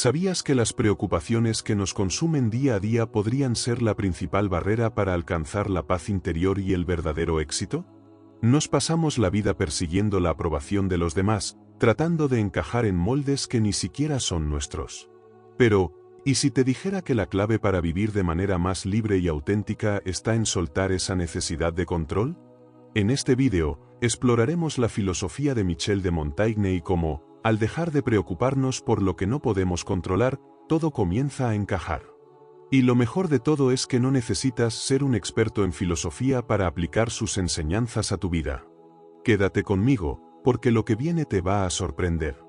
¿Sabías que las preocupaciones que nos consumen día a día podrían ser la principal barrera para alcanzar la paz interior y el verdadero éxito? Nos pasamos la vida persiguiendo la aprobación de los demás, tratando de encajar en moldes que ni siquiera son nuestros. Pero, ¿y si te dijera que la clave para vivir de manera más libre y auténtica está en soltar esa necesidad de control? En este vídeo, exploraremos la filosofía de Michel de Montaigne y cómo, al dejar de preocuparnos por lo que no podemos controlar, todo comienza a encajar. Y lo mejor de todo es que no necesitas ser un experto en filosofía para aplicar sus enseñanzas a tu vida. Quédate conmigo, porque lo que viene te va a sorprender.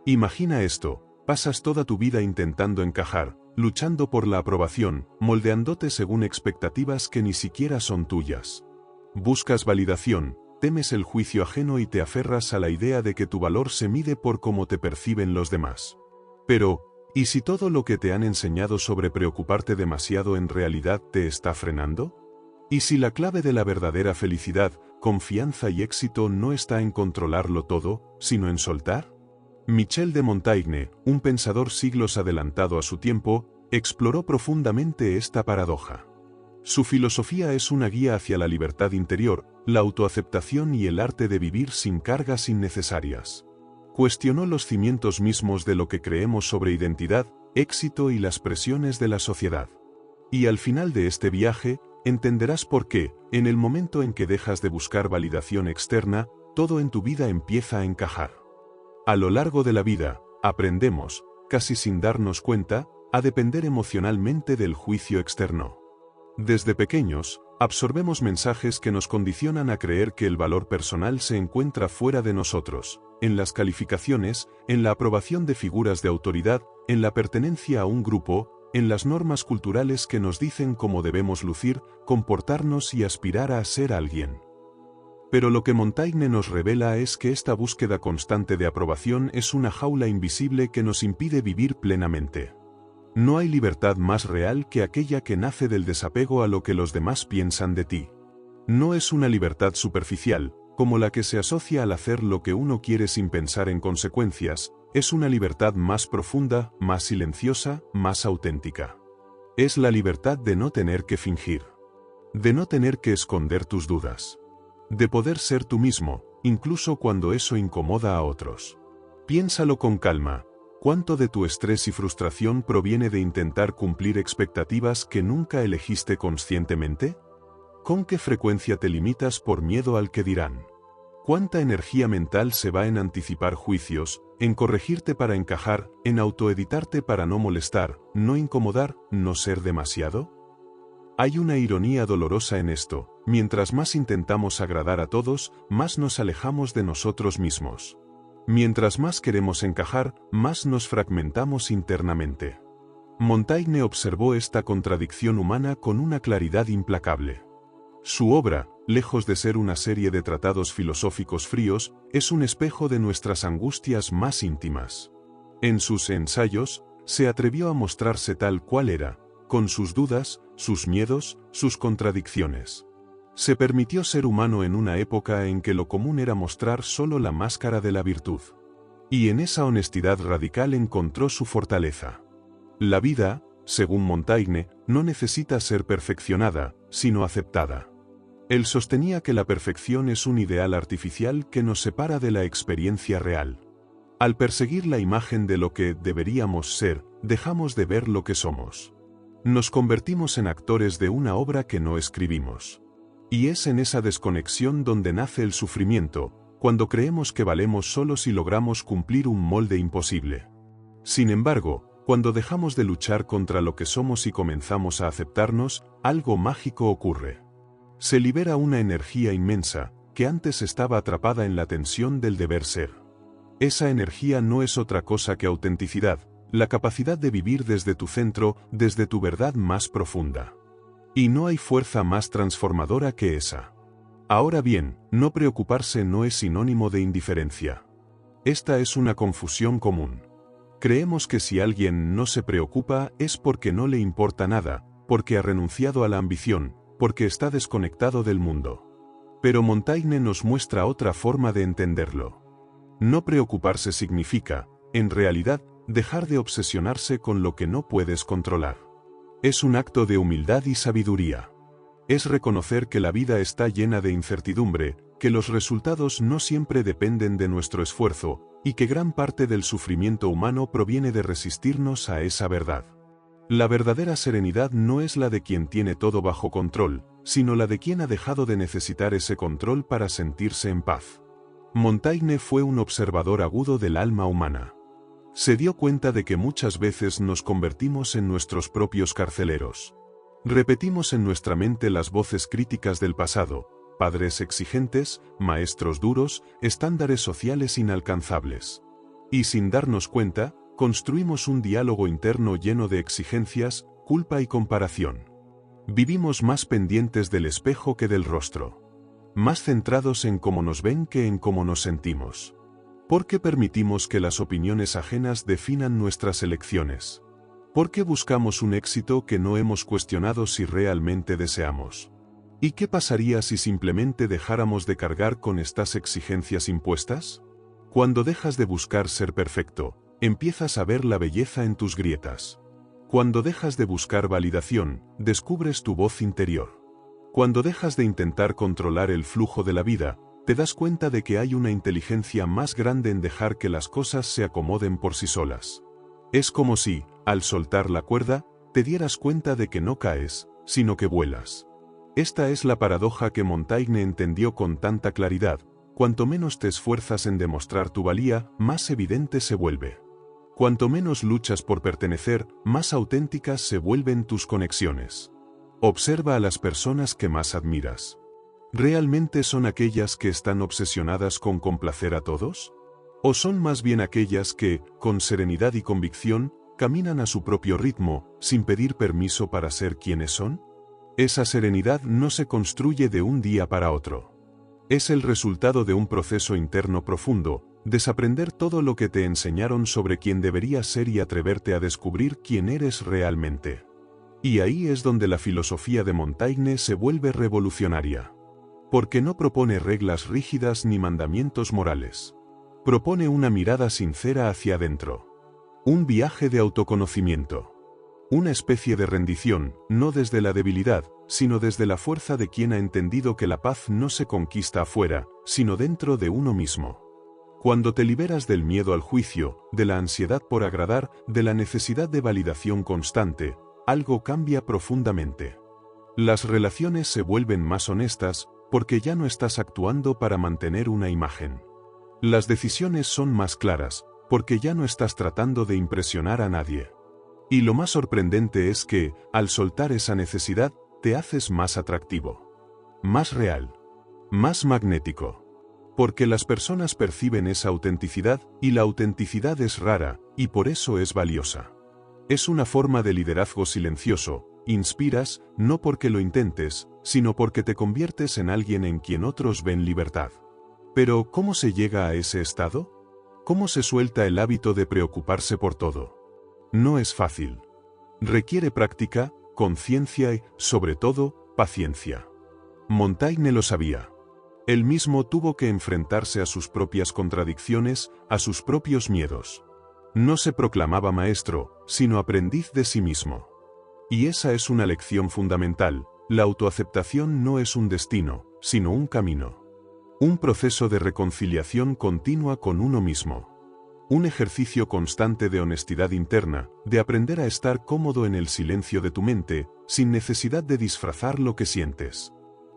Imagina esto, pasas toda tu vida intentando encajar, luchando por la aprobación, moldeándote según expectativas que ni siquiera son tuyas. Buscas validación, temes el juicio ajeno y te aferras a la idea de que tu valor se mide por cómo te perciben los demás. Pero, ¿y si todo lo que te han enseñado sobre preocuparte demasiado en realidad te está frenando? ¿Y si la clave de la verdadera felicidad, confianza y éxito no está en controlarlo todo, sino en soltar? Michel de Montaigne, un pensador siglos adelantado a su tiempo, exploró profundamente esta paradoja. Su filosofía es una guía hacia la libertad interior, la autoaceptación y el arte de vivir sin cargas innecesarias. Cuestionó los cimientos mismos de lo que creemos sobre identidad, éxito y las presiones de la sociedad. Y al final de este viaje, entenderás por qué, en el momento en que dejas de buscar validación externa, todo en tu vida empieza a encajar. A lo largo de la vida, aprendemos, casi sin darnos cuenta, a depender emocionalmente del juicio externo. Desde pequeños, absorbemos mensajes que nos condicionan a creer que el valor personal se encuentra fuera de nosotros, en las calificaciones, en la aprobación de figuras de autoridad, en la pertenencia a un grupo, en las normas culturales que nos dicen cómo debemos lucir, comportarnos y aspirar a ser alguien. Pero lo que Montaigne nos revela es que esta búsqueda constante de aprobación es una jaula invisible que nos impide vivir plenamente. No hay libertad más real que aquella que nace del desapego a lo que los demás piensan de ti. No es una libertad superficial, como la que se asocia al hacer lo que uno quiere sin pensar en consecuencias, es una libertad más profunda, más silenciosa, más auténtica. Es la libertad de no tener que fingir. De no tener que esconder tus dudas. De poder ser tú mismo, incluso cuando eso incomoda a otros. Piénsalo con calma. ¿Cuánto de tu estrés y frustración proviene de intentar cumplir expectativas que nunca elegiste conscientemente? ¿Con qué frecuencia te limitas por miedo al que dirán? ¿Cuánta energía mental se va en anticipar juicios, en corregirte para encajar, en autoeditarte para no molestar, no incomodar, no ser demasiado? Hay una ironía dolorosa en esto: mientras más intentamos agradar a todos, más nos alejamos de nosotros mismos. Mientras más queremos encajar, más nos fragmentamos internamente. Montaigne observó esta contradicción humana con una claridad implacable. Su obra, lejos de ser una serie de tratados filosóficos fríos, es un espejo de nuestras angustias más íntimas. En sus ensayos, se atrevió a mostrarse tal cual era, con sus dudas, sus miedos, sus contradicciones. Se permitió ser humano en una época en que lo común era mostrar solo la máscara de la virtud. Y en esa honestidad radical encontró su fortaleza. La vida, según Montaigne, no necesita ser perfeccionada, sino aceptada. Él sostenía que la perfección es un ideal artificial que nos separa de la experiencia real. Al perseguir la imagen de lo que deberíamos ser, dejamos de ver lo que somos. Nos convertimos en actores de una obra que no escribimos. Y es en esa desconexión donde nace el sufrimiento, cuando creemos que valemos solo si logramos cumplir un molde imposible. Sin embargo, cuando dejamos de luchar contra lo que somos y comenzamos a aceptarnos, algo mágico ocurre. Se libera una energía inmensa, que antes estaba atrapada en la tensión del deber ser. Esa energía no es otra cosa que autenticidad, la capacidad de vivir desde tu centro, desde tu verdad más profunda. Y no hay fuerza más transformadora que esa. Ahora bien, no preocuparse no es sinónimo de indiferencia. Esta es una confusión común. Creemos que si alguien no se preocupa es porque no le importa nada, porque ha renunciado a la ambición, porque está desconectado del mundo. Pero Montaigne nos muestra otra forma de entenderlo. No preocuparse significa, en realidad, dejar de obsesionarse con lo que no puedes controlar. Es un acto de humildad y sabiduría. Es reconocer que la vida está llena de incertidumbre, que los resultados no siempre dependen de nuestro esfuerzo, y que gran parte del sufrimiento humano proviene de resistirnos a esa verdad. La verdadera serenidad no es la de quien tiene todo bajo control, sino la de quien ha dejado de necesitar ese control para sentirse en paz. Montaigne fue un observador agudo del alma humana. Se dio cuenta de que muchas veces nos convertimos en nuestros propios carceleros. Repetimos en nuestra mente las voces críticas del pasado, padres exigentes, maestros duros, estándares sociales inalcanzables. Y sin darnos cuenta, construimos un diálogo interno lleno de exigencias, culpa y comparación. Vivimos más pendientes del espejo que del rostro. Más centrados en cómo nos ven que en cómo nos sentimos. ¿Por qué permitimos que las opiniones ajenas definan nuestras elecciones? ¿Por qué buscamos un éxito que no hemos cuestionado si realmente deseamos? ¿Y qué pasaría si simplemente dejáramos de cargar con estas exigencias impuestas? Cuando dejas de buscar ser perfecto, empiezas a ver la belleza en tus grietas. Cuando dejas de buscar validación, descubres tu voz interior. Cuando dejas de intentar controlar el flujo de la vida, te das cuenta de que hay una inteligencia más grande en dejar que las cosas se acomoden por sí solas. Es como si, al soltar la cuerda, te dieras cuenta de que no caes, sino que vuelas. Esta es la paradoja que Montaigne entendió con tanta claridad: cuanto menos te esfuerzas en demostrar tu valía, más evidente se vuelve. Cuanto menos luchas por pertenecer, más auténticas se vuelven tus conexiones. Observa a las personas que más admiras. ¿Realmente son aquellas que están obsesionadas con complacer a todos? ¿O son más bien aquellas que, con serenidad y convicción, caminan a su propio ritmo, sin pedir permiso para ser quienes son? Esa serenidad no se construye de un día para otro. Es el resultado de un proceso interno profundo, desaprender todo lo que te enseñaron sobre quién deberías ser y atreverte a descubrir quién eres realmente. Y ahí es donde la filosofía de Montaigne se vuelve revolucionaria. Porque no propone reglas rígidas ni mandamientos morales. Propone una mirada sincera hacia adentro. Un viaje de autoconocimiento. Una especie de rendición, no desde la debilidad, sino desde la fuerza de quien ha entendido que la paz no se conquista afuera, sino dentro de uno mismo. Cuando te liberas del miedo al juicio, de la ansiedad por agradar, de la necesidad de validación constante, algo cambia profundamente. Las relaciones se vuelven más honestas, porque ya no estás actuando para mantener una imagen. Las decisiones son más claras, porque ya no estás tratando de impresionar a nadie. Y lo más sorprendente es que, al soltar esa necesidad, te haces más atractivo. Más real. Más magnético. Porque las personas perciben esa autenticidad, y la autenticidad es rara, y por eso es valiosa. Es una forma de liderazgo silencioso. Inspiras, no porque lo intentes, sino porque te conviertes en alguien en quien otros ven libertad. Pero, ¿cómo se llega a ese estado? ¿Cómo se suelta el hábito de preocuparse por todo? No es fácil. Requiere práctica, conciencia y, sobre todo, paciencia. Montaigne lo sabía. Él mismo tuvo que enfrentarse a sus propias contradicciones, a sus propios miedos. No se proclamaba maestro, sino aprendiz de sí mismo. Y esa es una lección fundamental: la autoaceptación no es un destino, sino un camino. Un proceso de reconciliación continua con uno mismo. Un ejercicio constante de honestidad interna, de aprender a estar cómodo en el silencio de tu mente, sin necesidad de disfrazar lo que sientes.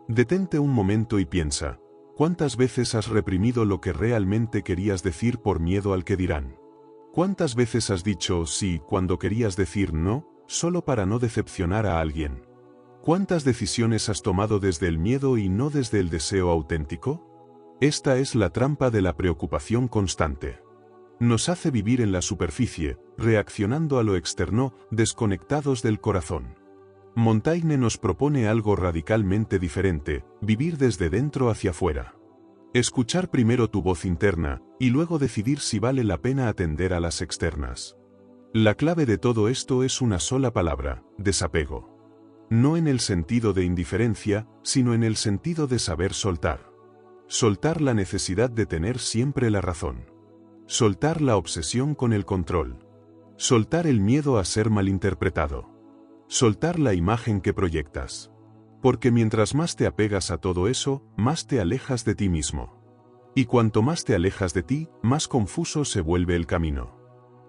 Detente un momento y piensa: ¿cuántas veces has reprimido lo que realmente querías decir por miedo al que dirán? ¿Cuántas veces has dicho sí cuando querías decir no, solo para no decepcionar a alguien? ¿Cuántas decisiones has tomado desde el miedo y no desde el deseo auténtico? Esta es la trampa de la preocupación constante. Nos hace vivir en la superficie, reaccionando a lo externo, desconectados del corazón. Montaigne nos propone algo radicalmente diferente: vivir desde dentro hacia afuera. Escuchar primero tu voz interna, y luego decidir si vale la pena atender a las externas. La clave de todo esto es una sola palabra: desapego. No en el sentido de indiferencia, sino en el sentido de saber soltar. Soltar la necesidad de tener siempre la razón. Soltar la obsesión con el control. Soltar el miedo a ser malinterpretado. Soltar la imagen que proyectas. Porque mientras más te apegas a todo eso, más te alejas de ti mismo. Y cuanto más te alejas de ti, más confuso se vuelve el camino.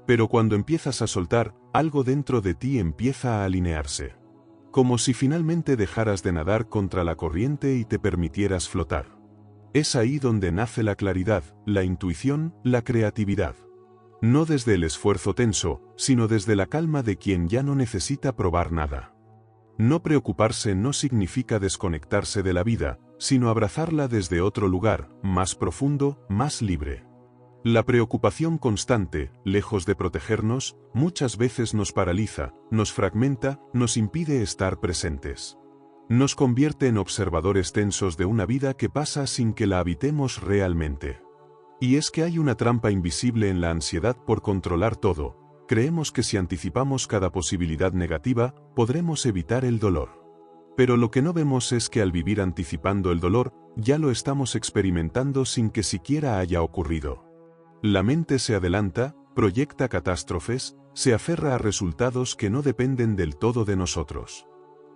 Pero cuando empiezas a soltar, algo dentro de ti empieza a alinearse. Como si finalmente dejaras de nadar contra la corriente y te permitieras flotar. Es ahí donde nace la claridad, la intuición, la creatividad. No desde el esfuerzo tenso, sino desde la calma de quien ya no necesita probar nada. No preocuparse no significa desconectarse de la vida, sino abrazarla desde otro lugar, más profundo, más libre. La preocupación constante, lejos de protegernos, muchas veces nos paraliza, nos fragmenta, nos impide estar presentes. Nos convierte en observadores tensos de una vida que pasa sin que la habitemos realmente. Y es que hay una trampa invisible en la ansiedad por controlar todo. Creemos que si anticipamos cada posibilidad negativa, podremos evitar el dolor. Pero lo que no vemos es que al vivir anticipando el dolor, ya lo estamos experimentando sin que siquiera haya ocurrido. La mente se adelanta, proyecta catástrofes, se aferra a resultados que no dependen del todo de nosotros.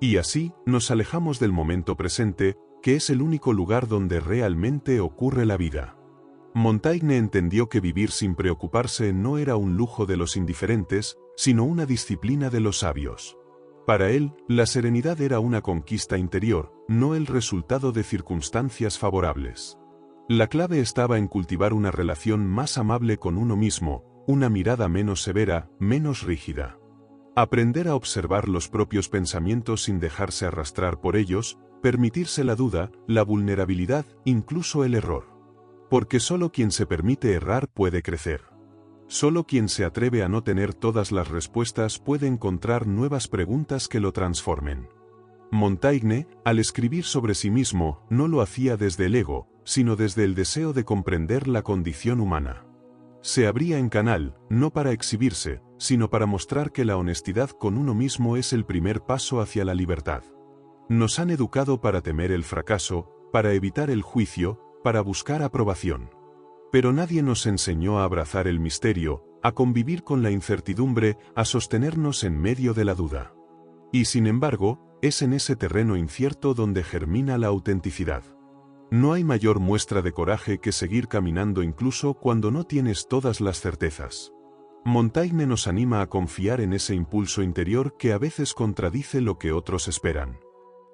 Y así, nos alejamos del momento presente, que es el único lugar donde realmente ocurre la vida. Montaigne entendió que vivir sin preocuparse no era un lujo de los indiferentes, sino una disciplina de los sabios. Para él, la serenidad era una conquista interior, no el resultado de circunstancias favorables. La clave estaba en cultivar una relación más amable con uno mismo, una mirada menos severa, menos rígida. Aprender a observar los propios pensamientos sin dejarse arrastrar por ellos, permitirse la duda, la vulnerabilidad, incluso el error. Porque solo quien se permite errar puede crecer. Solo quien se atreve a no tener todas las respuestas puede encontrar nuevas preguntas que lo transformen. Montaigne, al escribir sobre sí mismo, no lo hacía desde el ego, sino desde el deseo de comprender la condición humana. Se abría en canal, no para exhibirse, sino para mostrar que la honestidad con uno mismo es el primer paso hacia la libertad. Nos han educado para temer el fracaso, para evitar el juicio, para buscar aprobación. Pero nadie nos enseñó a abrazar el misterio, a convivir con la incertidumbre, a sostenernos en medio de la duda. Y sin embargo, es en ese terreno incierto donde germina la autenticidad. No hay mayor muestra de coraje que seguir caminando incluso cuando no tienes todas las certezas. Montaigne nos anima a confiar en ese impulso interior que a veces contradice lo que otros esperan.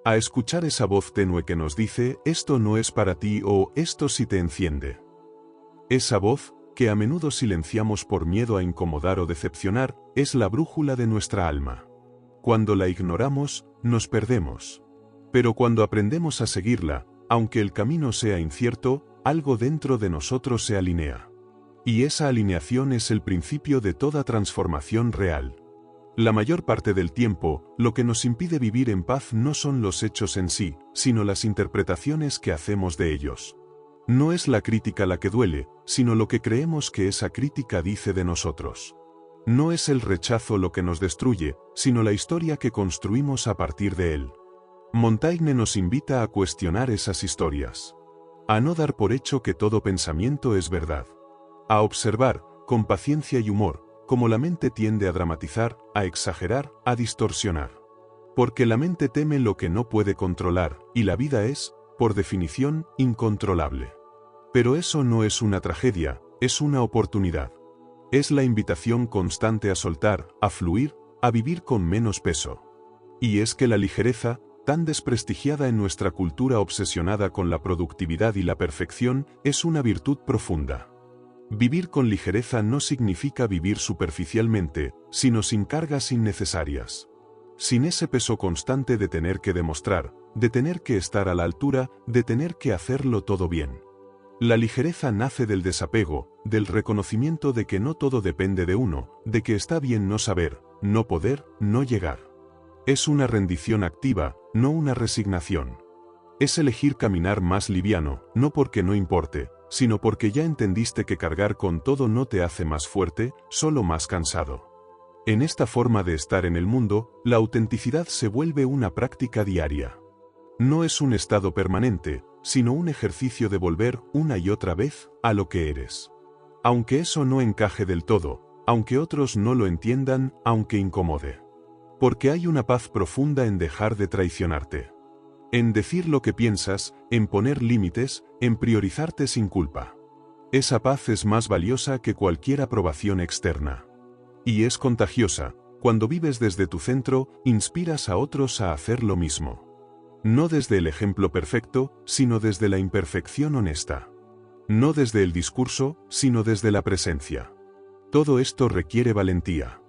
A escuchar esa voz tenue que nos dice, esto no es para ti o esto sí te enciende. Esa voz, que a menudo silenciamos por miedo a incomodar o decepcionar, es la brújula de nuestra alma. Cuando la ignoramos, nos perdemos. Pero cuando aprendemos a seguirla, aunque el camino sea incierto, algo dentro de nosotros se alinea. Y esa alineación es el principio de toda transformación real. La mayor parte del tiempo, lo que nos impide vivir en paz no son los hechos en sí, sino las interpretaciones que hacemos de ellos. No es la crítica la que duele, sino lo que creemos que esa crítica dice de nosotros. No es el rechazo lo que nos destruye, sino la historia que construimos a partir de él. Montaigne nos invita a cuestionar esas historias. A no dar por hecho que todo pensamiento es verdad. A observar, con paciencia y humor, cómo la mente tiende a dramatizar, a exagerar, a distorsionar. Porque la mente teme lo que no puede controlar, y la vida es, por definición, incontrolable. Pero eso no es una tragedia, es una oportunidad. Es la invitación constante a soltar, a fluir, a vivir con menos peso. Y es que la ligereza, tan desprestigiada en nuestra cultura obsesionada con la productividad y la perfección, es una virtud profunda. Vivir con ligereza no significa vivir superficialmente, sino sin cargas innecesarias. Sin ese peso constante de tener que demostrar, de tener que estar a la altura, de tener que hacerlo todo bien. La ligereza nace del desapego, del reconocimiento de que no todo depende de uno, de que está bien no saber, no poder, no llegar. Es una rendición activa, no una resignación. Es elegir caminar más liviano, no porque no importe, sino porque ya entendiste que cargar con todo no te hace más fuerte, solo más cansado. En esta forma de estar en el mundo, la autenticidad se vuelve una práctica diaria. No es un estado permanente, sino un ejercicio de volver una y otra vez a lo que eres. Aunque eso no encaje del todo, aunque otros no lo entiendan, aunque incomode. Porque hay una paz profunda en dejar de traicionarte. En decir lo que piensas, en poner límites, en priorizarte sin culpa. Esa paz es más valiosa que cualquier aprobación externa. Y es contagiosa. Cuando vives desde tu centro, inspiras a otros a hacer lo mismo. No desde el ejemplo perfecto, sino desde la imperfección honesta. No desde el discurso, sino desde la presencia. Todo esto requiere valentía.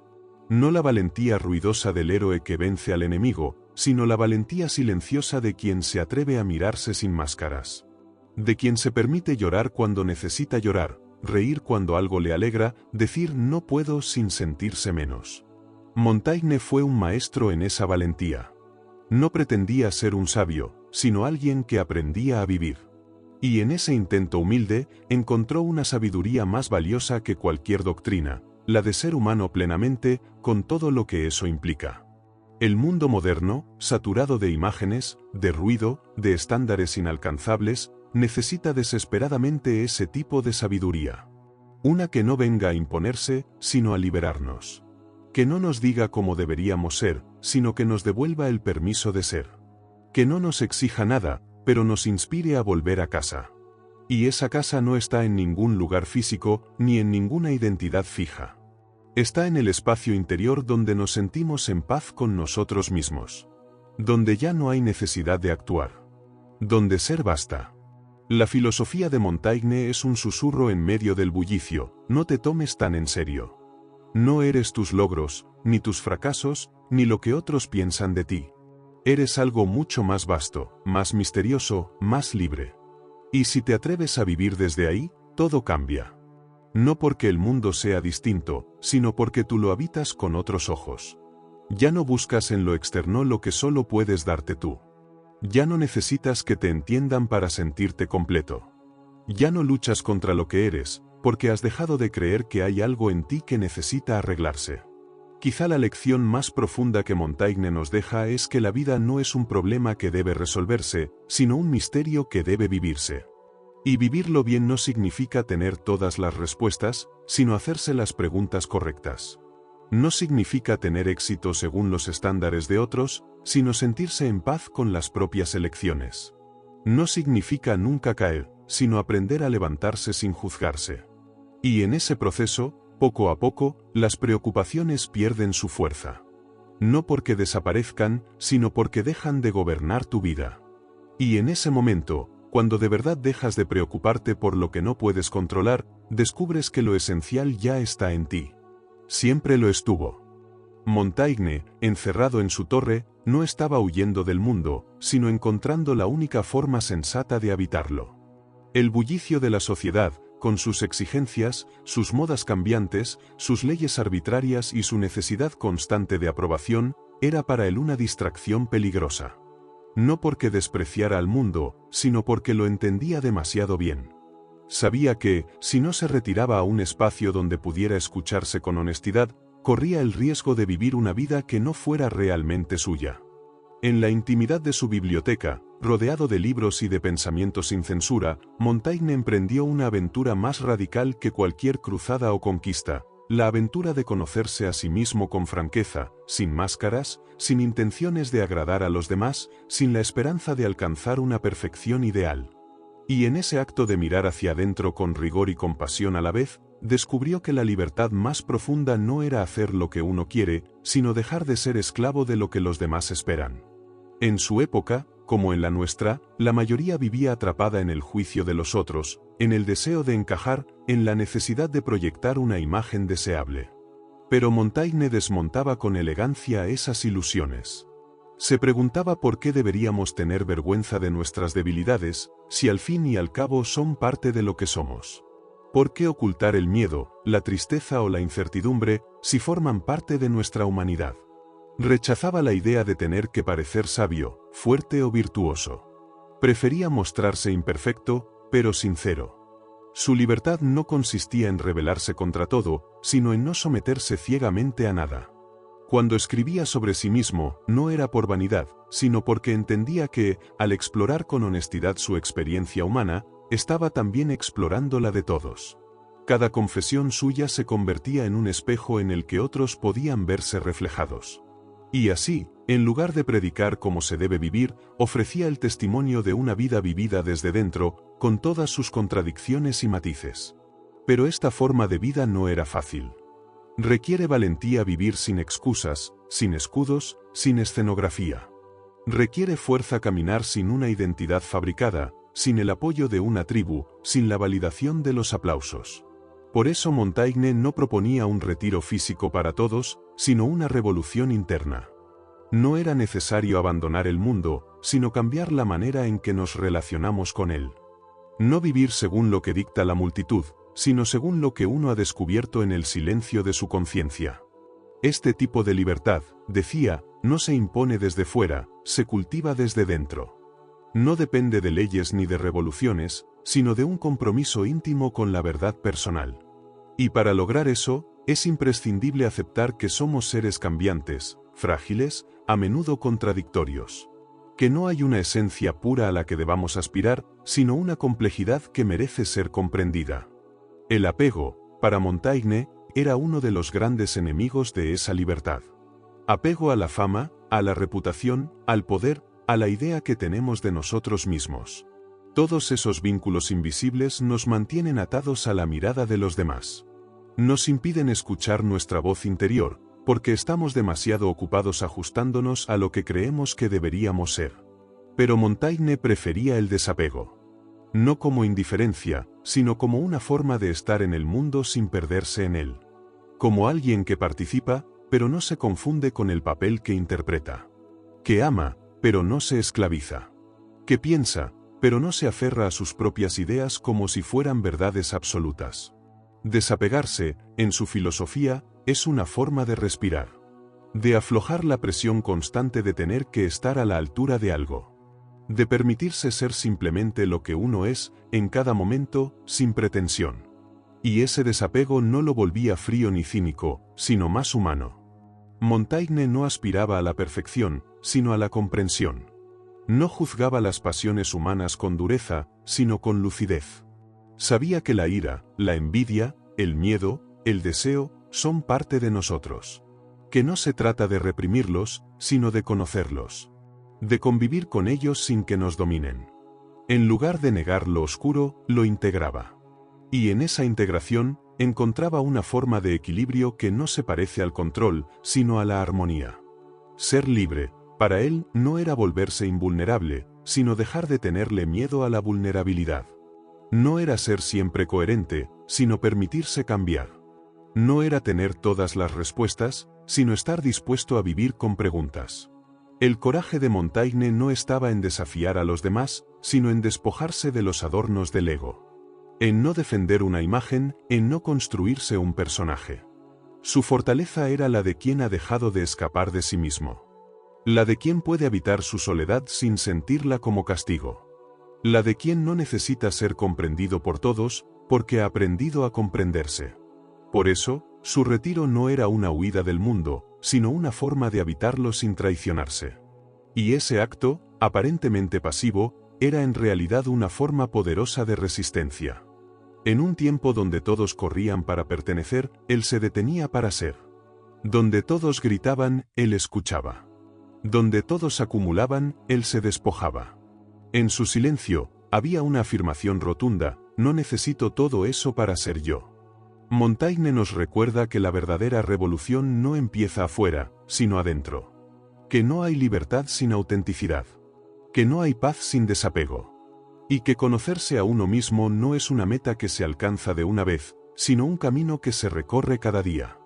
No la valentía ruidosa del héroe que vence al enemigo, sino la valentía silenciosa de quien se atreve a mirarse sin máscaras. De quien se permite llorar cuando necesita llorar, reír cuando algo le alegra, decir no puedo sin sentirse menos. Montaigne fue un maestro en esa valentía. No pretendía ser un sabio, sino alguien que aprendía a vivir. Y en ese intento humilde, encontró una sabiduría más valiosa que cualquier doctrina, la de ser humano plenamente, con todo lo que eso implica. El mundo moderno, saturado de imágenes, de ruido, de estándares inalcanzables, necesita desesperadamente ese tipo de sabiduría. Una que no venga a imponerse, sino a liberarnos. Que no nos diga cómo deberíamos ser, sino que nos devuelva el permiso de ser. Que no nos exija nada, pero nos inspire a volver a casa. Y esa casa no está en ningún lugar físico, ni en ninguna identidad fija. Está en el espacio interior donde nos sentimos en paz con nosotros mismos. Donde ya no hay necesidad de actuar. Donde ser basta. La filosofía de Montaigne es un susurro en medio del bullicio, no te tomes tan en serio. No eres tus logros, ni tus fracasos, ni lo que otros piensan de ti. Eres algo mucho más vasto, más misterioso, más libre. Y si te atreves a vivir desde ahí, todo cambia. No porque el mundo sea distinto, sino porque tú lo habitas con otros ojos. Ya no buscas en lo externo lo que solo puedes darte tú. Ya no necesitas que te entiendan para sentirte completo. Ya no luchas contra lo que eres, porque has dejado de creer que hay algo en ti que necesita arreglarse. Quizá la lección más profunda que Montaigne nos deja es que la vida no es un problema que debe resolverse, sino un misterio que debe vivirse. Y vivirlo bien no significa tener todas las respuestas, sino hacerse las preguntas correctas. No significa tener éxito según los estándares de otros, sino sentirse en paz con las propias elecciones. No significa nunca caer, sino aprender a levantarse sin juzgarse. Y en ese proceso, poco a poco, las preocupaciones pierden su fuerza. No porque desaparezcan, sino porque dejan de gobernar tu vida. Y en ese momento, cuando de verdad dejas de preocuparte por lo que no puedes controlar, descubres que lo esencial ya está en ti. Siempre lo estuvo. Montaigne, encerrado en su torre, no estaba huyendo del mundo, sino encontrando la única forma sensata de habitarlo. El bullicio de la sociedad, con sus exigencias, sus modas cambiantes, sus leyes arbitrarias y su necesidad constante de aprobación, era para él una distracción peligrosa. No porque despreciara al mundo, sino porque lo entendía demasiado bien. Sabía que, si no se retiraba a un espacio donde pudiera escucharse con honestidad, corría el riesgo de vivir una vida que no fuera realmente suya. En la intimidad de su biblioteca, rodeado de libros y de pensamientos sin censura, Montaigne emprendió una aventura más radical que cualquier cruzada o conquista, la aventura de conocerse a sí mismo con franqueza, sin máscaras, sin intenciones de agradar a los demás, sin la esperanza de alcanzar una perfección ideal. Y en ese acto de mirar hacia adentro con rigor y compasión a la vez, descubrió que la libertad más profunda no era hacer lo que uno quiere, sino dejar de ser esclavo de lo que los demás esperan. En su época, como en la nuestra, la mayoría vivía atrapada en el juicio de los otros, en el deseo de encajar, en la necesidad de proyectar una imagen deseable. Pero Montaigne desmontaba con elegancia esas ilusiones. Se preguntaba por qué deberíamos tener vergüenza de nuestras debilidades, si al fin y al cabo son parte de lo que somos. ¿Por qué ocultar el miedo, la tristeza o la incertidumbre, si forman parte de nuestra humanidad? Rechazaba la idea de tener que parecer sabio, fuerte o virtuoso. Prefería mostrarse imperfecto, pero sincero. Su libertad no consistía en rebelarse contra todo, sino en no someterse ciegamente a nada. Cuando escribía sobre sí mismo, no era por vanidad, sino porque entendía que, al explorar con honestidad su experiencia humana, estaba también explorando la de todos. Cada confesión suya se convertía en un espejo en el que otros podían verse reflejados. Y así, en lugar de predicar cómo se debe vivir, ofrecía el testimonio de una vida vivida desde dentro, con todas sus contradicciones y matices. Pero esta forma de vida no era fácil. Requiere valentía vivir sin excusas, sin escudos, sin escenografía. Requiere fuerza caminar sin una identidad fabricada, sin el apoyo de una tribu, sin la validación de los aplausos. Por eso Montaigne no proponía un retiro físico para todos, sino una revolución interna. No era necesario abandonar el mundo, sino cambiar la manera en que nos relacionamos con él. No vivir según lo que dicta la multitud, sino según lo que uno ha descubierto en el silencio de su conciencia. Este tipo de libertad, decía, no se impone desde fuera, se cultiva desde dentro. No depende de leyes ni de revoluciones, sino de un compromiso íntimo con la verdad personal. Y para lograr eso, es imprescindible aceptar que somos seres cambiantes, frágiles, a menudo contradictorios. Que no hay una esencia pura a la que debamos aspirar, sino una complejidad que merece ser comprendida. El apego, para Montaigne, era uno de los grandes enemigos de esa libertad. Apego a la fama, a la reputación, al poder, a la idea que tenemos de nosotros mismos. Todos esos vínculos invisibles nos mantienen atados a la mirada de los demás. Nos impiden escuchar nuestra voz interior, porque estamos demasiado ocupados ajustándonos a lo que creemos que deberíamos ser. Pero Montaigne prefería el desapego. No como indiferencia, sino como una forma de estar en el mundo sin perderse en él. Como alguien que participa, pero no se confunde con el papel que interpreta. Que ama, pero no se esclaviza. Que piensa, pero no se aferra a sus propias ideas como si fueran verdades absolutas. Desapegarse, en su filosofía, es una forma de respirar. De aflojar la presión constante de tener que estar a la altura de algo. De permitirse ser simplemente lo que uno es, en cada momento, sin pretensión. Y ese desapego no lo volvía frío ni cínico, sino más humano. Montaigne no aspiraba a la perfección, sino a la comprensión. No juzgaba las pasiones humanas con dureza, sino con lucidez. Sabía que la ira, la envidia, el miedo, el deseo, son parte de nosotros. Que no se trata de reprimirlos, sino de conocerlos. De convivir con ellos sin que nos dominen. En lugar de negar lo oscuro, lo integraba. Y en esa integración, encontraba una forma de equilibrio que no se parece al control, sino a la armonía. Ser libre, para él, no era volverse invulnerable, sino dejar de tenerle miedo a la vulnerabilidad. No era ser siempre coherente, sino permitirse cambiar. No era tener todas las respuestas, sino estar dispuesto a vivir con preguntas. El coraje de Montaigne no estaba en desafiar a los demás, sino en despojarse de los adornos del ego. En no defender una imagen, en no construirse un personaje. Su fortaleza era la de quien ha dejado de escapar de sí mismo. La de quien puede habitar su soledad sin sentirla como castigo. La de quien no necesita ser comprendido por todos, porque ha aprendido a comprenderse. Por eso, su retiro no era una huida del mundo, sino una forma de habitarlo sin traicionarse. Y ese acto, aparentemente pasivo, era en realidad una forma poderosa de resistencia. En un tiempo donde todos corrían para pertenecer, él se detenía para ser. Donde todos gritaban, él escuchaba. Donde todos acumulaban, él se despojaba. En su silencio, había una afirmación rotunda: no necesito todo eso para ser yo. Montaigne nos recuerda que la verdadera revolución no empieza afuera, sino adentro. Que no hay libertad sin autenticidad. Que no hay paz sin desapego. Y que conocerse a uno mismo no es una meta que se alcanza de una vez, sino un camino que se recorre cada día.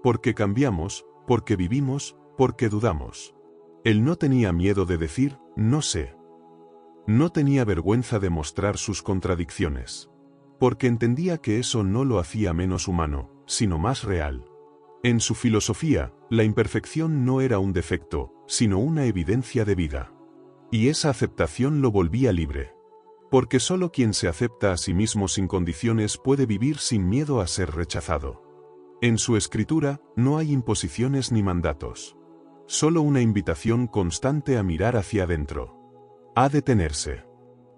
Porque cambiamos, porque vivimos, porque dudamos. Él no tenía miedo de decir, no sé. No tenía vergüenza de mostrar sus contradicciones. Porque entendía que eso no lo hacía menos humano, sino más real. En su filosofía, la imperfección no era un defecto, sino una evidencia de vida. Y esa aceptación lo volvía libre. Porque solo quien se acepta a sí mismo sin condiciones puede vivir sin miedo a ser rechazado. En su escritura, no hay imposiciones ni mandatos. Solo una invitación constante a mirar hacia adentro. A detenerse.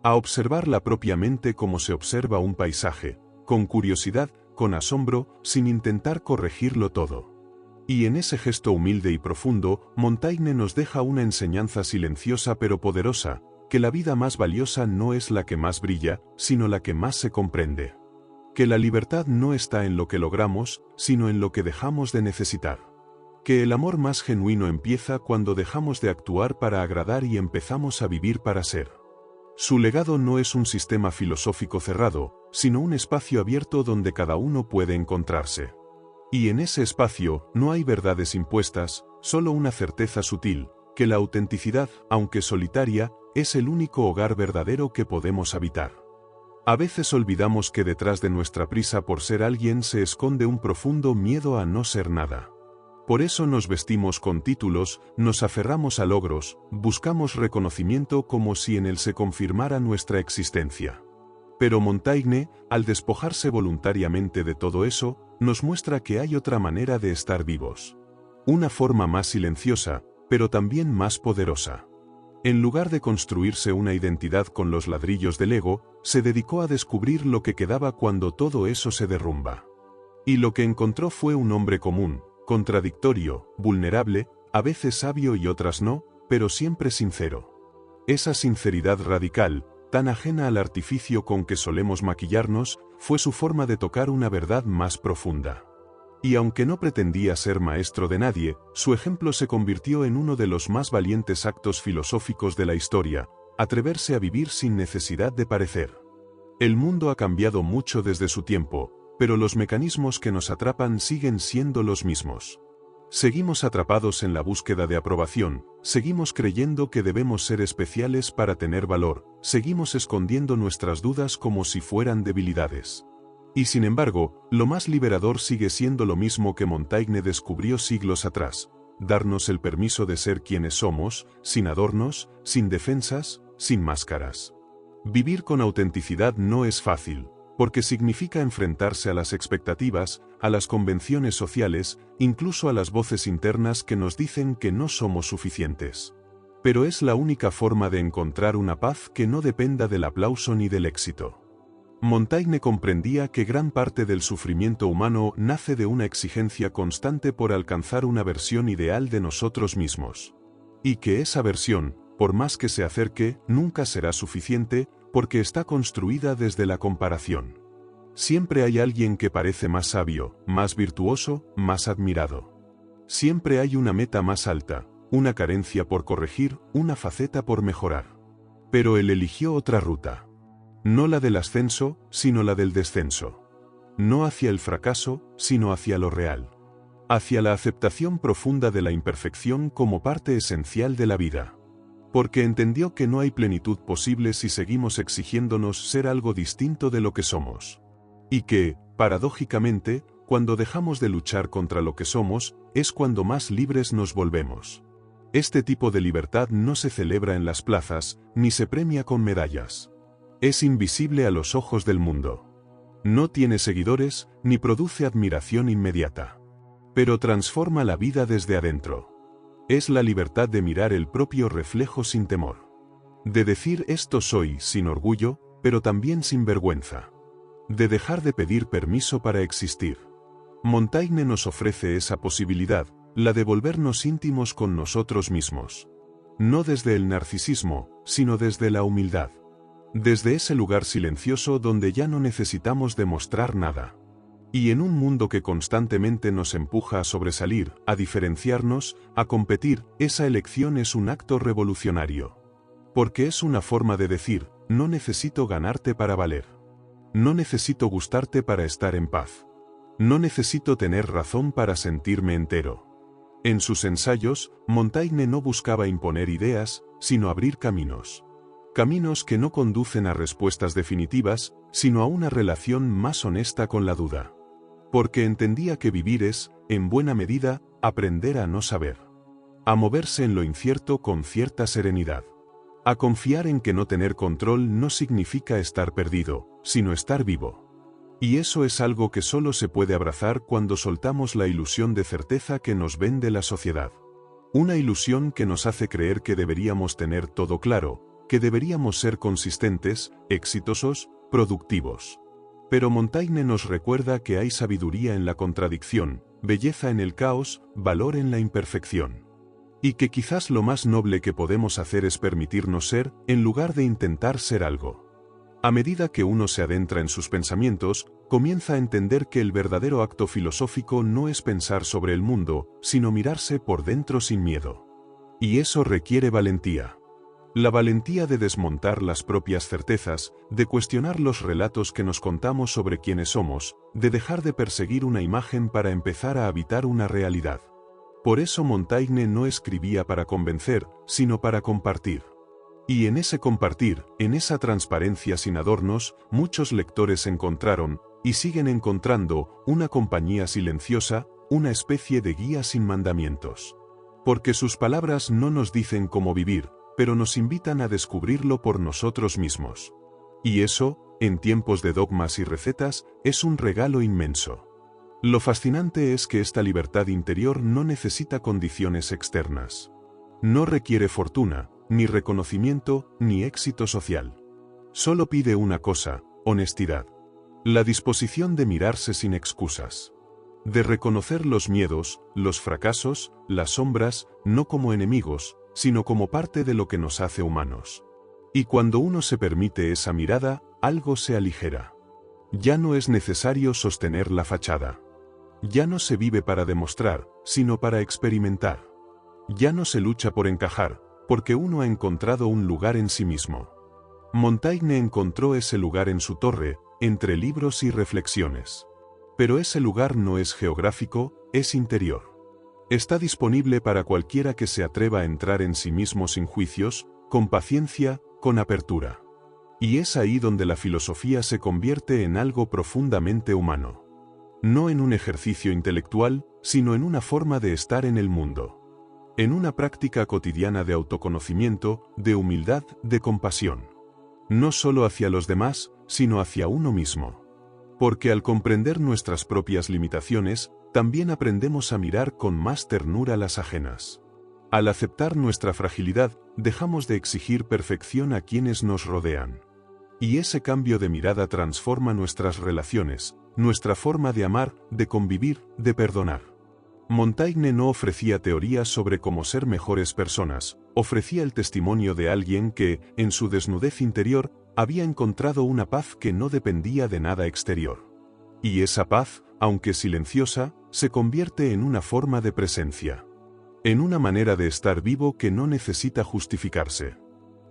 A observar la propia mente como se observa un paisaje, con curiosidad, con asombro, sin intentar corregirlo todo. Y en ese gesto humilde y profundo, Montaigne nos deja una enseñanza silenciosa pero poderosa, que la vida más valiosa no es la que más brilla, sino la que más se comprende. Que la libertad no está en lo que logramos, sino en lo que dejamos de necesitar. Que el amor más genuino empieza cuando dejamos de actuar para agradar y empezamos a vivir para ser. Su legado no es un sistema filosófico cerrado, sino un espacio abierto donde cada uno puede encontrarse. Y en ese espacio no hay verdades impuestas, solo una certeza sutil, que la autenticidad, aunque solitaria, es el único hogar verdadero que podemos habitar. A veces olvidamos que detrás de nuestra prisa por ser alguien se esconde un profundo miedo a no ser nada. Por eso nos vestimos con títulos, nos aferramos a logros, buscamos reconocimiento como si en él se confirmara nuestra existencia. Pero Montaigne, al despojarse voluntariamente de todo eso, nos muestra que hay otra manera de estar vivos. Una forma más silenciosa, pero también más poderosa. En lugar de construirse una identidad con los ladrillos del ego, se dedicó a descubrir lo que quedaba cuando todo eso se derrumba. Y lo que encontró fue un hombre común, contradictorio, vulnerable, a veces sabio y otras no, pero siempre sincero. Esa sinceridad radical, tan ajena al artificio con que solemos maquillarnos, fue su forma de tocar una verdad más profunda. Y aunque no pretendía ser maestro de nadie, su ejemplo se convirtió en uno de los más valientes actos filosóficos de la historia, atreverse a vivir sin necesidad de parecer. El mundo ha cambiado mucho desde su tiempo, pero los mecanismos que nos atrapan siguen siendo los mismos. Seguimos atrapados en la búsqueda de aprobación, seguimos creyendo que debemos ser especiales para tener valor, seguimos escondiendo nuestras dudas como si fueran debilidades. Y sin embargo, lo más liberador sigue siendo lo mismo que Montaigne descubrió siglos atrás: darnos el permiso de ser quienes somos, sin adornos, sin defensas, sin máscaras. Vivir con autenticidad no es fácil, porque significa enfrentarse a las expectativas, a las convenciones sociales, incluso a las voces internas que nos dicen que no somos suficientes. Pero es la única forma de encontrar una paz que no dependa del aplauso ni del éxito. Montaigne comprendía que gran parte del sufrimiento humano nace de una exigencia constante por alcanzar una versión ideal de nosotros mismos. Y que esa versión, por más que se acerque, nunca será suficiente, porque está construida desde la comparación. Siempre hay alguien que parece más sabio, más virtuoso, más admirado. Siempre hay una meta más alta, una carencia por corregir, una faceta por mejorar. Pero él eligió otra ruta. No la del ascenso, sino la del descenso. No hacia el fracaso, sino hacia lo real. Hacia la aceptación profunda de la imperfección como parte esencial de la vida. Porque entendió que no hay plenitud posible si seguimos exigiéndonos ser algo distinto de lo que somos. Y que, paradójicamente, cuando dejamos de luchar contra lo que somos, es cuando más libres nos volvemos. Este tipo de libertad no se celebra en las plazas, ni se premia con medallas. Es invisible a los ojos del mundo. No tiene seguidores, ni produce admiración inmediata. Pero transforma la vida desde adentro. Es la libertad de mirar el propio reflejo sin temor. De decir esto soy sin orgullo, pero también sin vergüenza. De dejar de pedir permiso para existir. Montaigne nos ofrece esa posibilidad, la de volvernos íntimos con nosotros mismos. No desde el narcisismo, sino desde la humildad. Desde ese lugar silencioso donde ya no necesitamos demostrar nada. Y en un mundo que constantemente nos empuja a sobresalir, a diferenciarnos, a competir, esa elección es un acto revolucionario. Porque es una forma de decir: no necesito ganarte para valer. No necesito gustarte para estar en paz. No necesito tener razón para sentirme entero. En sus ensayos, Montaigne no buscaba imponer ideas, sino abrir caminos. Caminos que no conducen a respuestas definitivas, sino a una relación más honesta con la duda. Porque entendía que vivir es, en buena medida, aprender a no saber. A moverse en lo incierto con cierta serenidad. A confiar en que no tener control no significa estar perdido, sino estar vivo. Y eso es algo que solo se puede abrazar cuando soltamos la ilusión de certeza que nos vende la sociedad. Una ilusión que nos hace creer que deberíamos tener todo claro, que deberíamos ser consistentes, exitosos, productivos. Pero Montaigne nos recuerda que hay sabiduría en la contradicción, belleza en el caos, valor en la imperfección. Y que quizás lo más noble que podemos hacer es permitirnos ser, en lugar de intentar ser algo. A medida que uno se adentra en sus pensamientos, comienza a entender que el verdadero acto filosófico no es pensar sobre el mundo, sino mirarse por dentro sin miedo. Y eso requiere valentía. La valentía de desmontar las propias certezas, de cuestionar los relatos que nos contamos sobre quiénes somos, de dejar de perseguir una imagen para empezar a habitar una realidad. Por eso Montaigne no escribía para convencer, sino para compartir. Y en ese compartir, en esa transparencia sin adornos, muchos lectores encontraron, y siguen encontrando, una compañía silenciosa, una especie de guía sin mandamientos. Porque sus palabras no nos dicen cómo vivir, pero nos invitan a descubrirlo por nosotros mismos. Y eso, en tiempos de dogmas y recetas, es un regalo inmenso. Lo fascinante es que esta libertad interior no necesita condiciones externas. No requiere fortuna, ni reconocimiento, ni éxito social. Solo pide una cosa: honestidad. La disposición de mirarse sin excusas. De reconocer los miedos, los fracasos, las sombras, no como enemigos, sino como parte de lo que nos hace humanos. Y cuando uno se permite esa mirada, algo se aligera. Ya no es necesario sostener la fachada. Ya no se vive para demostrar, sino para experimentar. Ya no se lucha por encajar, porque uno ha encontrado un lugar en sí mismo. Montaigne encontró ese lugar en su torre, entre libros y reflexiones. Pero ese lugar no es geográfico, es interior. Está disponible para cualquiera que se atreva a entrar en sí mismo sin juicios, con paciencia, con apertura. Y es ahí donde la filosofía se convierte en algo profundamente humano. No en un ejercicio intelectual, sino en una forma de estar en el mundo. En una práctica cotidiana de autoconocimiento, de humildad, de compasión. No solo hacia los demás, sino hacia uno mismo. Porque al comprender nuestras propias limitaciones, también aprendemos a mirar con más ternura las ajenas. Al aceptar nuestra fragilidad, dejamos de exigir perfección a quienes nos rodean. Y ese cambio de mirada transforma nuestras relaciones, nuestra forma de amar, de convivir, de perdonar. Montaigne no ofrecía teorías sobre cómo ser mejores personas, ofrecía el testimonio de alguien que, en su desnudez interior, había encontrado una paz que no dependía de nada exterior. Y esa paz, aunque silenciosa, se convierte en una forma de presencia. En una manera de estar vivo que no necesita justificarse.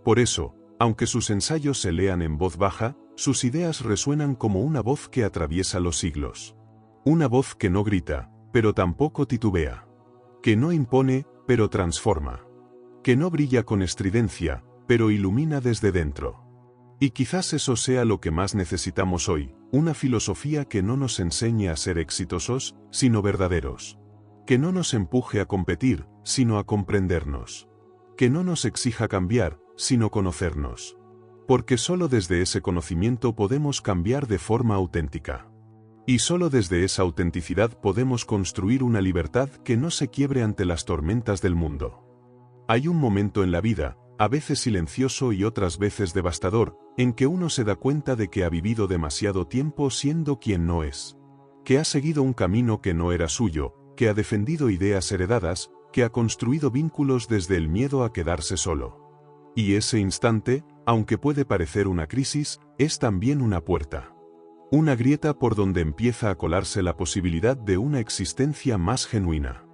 Por eso, aunque sus ensayos se lean en voz baja, sus ideas resuenan como una voz que atraviesa los siglos. Una voz que no grita, pero tampoco titubea. Que no impone, pero transforma. Que no brilla con estridencia, pero ilumina desde dentro. Y quizás eso sea lo que más necesitamos hoy, una filosofía que no nos enseñe a ser exitosos, sino verdaderos. Que no nos empuje a competir, sino a comprendernos. Que no nos exija cambiar, sino conocernos. Porque solo desde ese conocimiento podemos cambiar de forma auténtica. Y solo desde esa autenticidad podemos construir una libertad que no se quiebre ante las tormentas del mundo. Hay un momento en la vida, a veces silencioso y otras veces devastador, en que uno se da cuenta de que ha vivido demasiado tiempo siendo quien no es. Que ha seguido un camino que no era suyo, que ha defendido ideas heredadas, que ha construido vínculos desde el miedo a quedarse solo. Y ese instante, aunque puede parecer una crisis, es también una puerta. Una grieta por donde empieza a colarse la posibilidad de una existencia más genuina.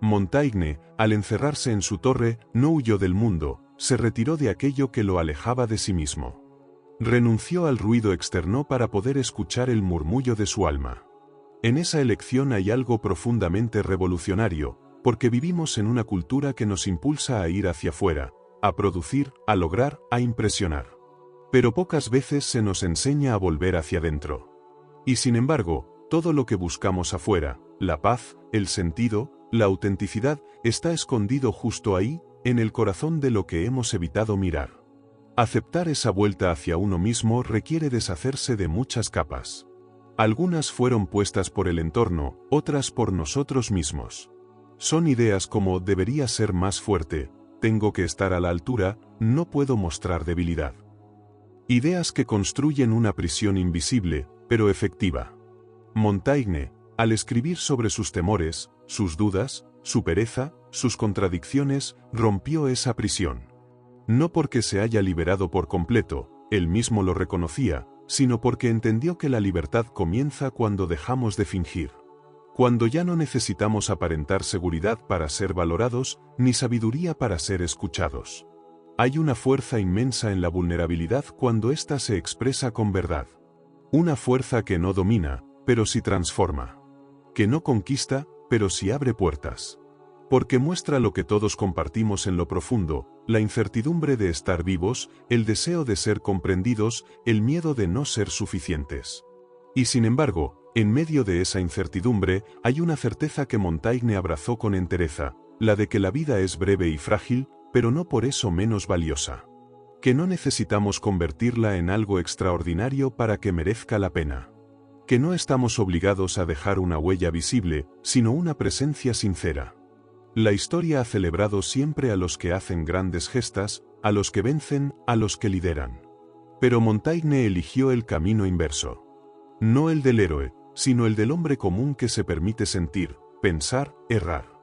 Montaigne, al encerrarse en su torre, no huyó del mundo, se retiró de aquello que lo alejaba de sí mismo. Renunció al ruido externo para poder escuchar el murmullo de su alma. En esa elección hay algo profundamente revolucionario, porque vivimos en una cultura que nos impulsa a ir hacia afuera, a producir, a lograr, a impresionar. Pero pocas veces se nos enseña a volver hacia adentro. Y sin embargo, todo lo que buscamos afuera, la paz, el sentido, la autenticidad, está escondido justo ahí, en el corazón de lo que hemos evitado mirar. Aceptar esa vuelta hacia uno mismo requiere deshacerse de muchas capas. Algunas fueron puestas por el entorno, otras por nosotros mismos. Son ideas como debería ser más fuerte, tengo que estar a la altura, no puedo mostrar debilidad. Ideas que construyen una prisión invisible, pero efectiva. Montaigne, al escribir sobre sus temores, sus dudas, su pereza, sus contradicciones, rompió esa prisión. No porque se haya liberado por completo, él mismo lo reconocía, sino porque entendió que la libertad comienza cuando dejamos de fingir. Cuando ya no necesitamos aparentar seguridad para ser valorados, ni sabiduría para ser escuchados. Hay una fuerza inmensa en la vulnerabilidad cuando ésta se expresa con verdad. Una fuerza que no domina, pero sí transforma. Que no conquista, pero sí abre puertas. Porque muestra lo que todos compartimos en lo profundo, la incertidumbre de estar vivos, el deseo de ser comprendidos, el miedo de no ser suficientes. Y sin embargo, en medio de esa incertidumbre, hay una certeza que Montaigne abrazó con entereza, la de que la vida es breve y frágil, pero no por eso menos valiosa. Que no necesitamos convertirla en algo extraordinario para que merezca la pena. Que no estamos obligados a dejar una huella visible, sino una presencia sincera. La historia ha celebrado siempre a los que hacen grandes gestas, a los que vencen, a los que lideran. Pero Montaigne eligió el camino inverso. No el del héroe, sino el del hombre común que se permite sentir, pensar, errar.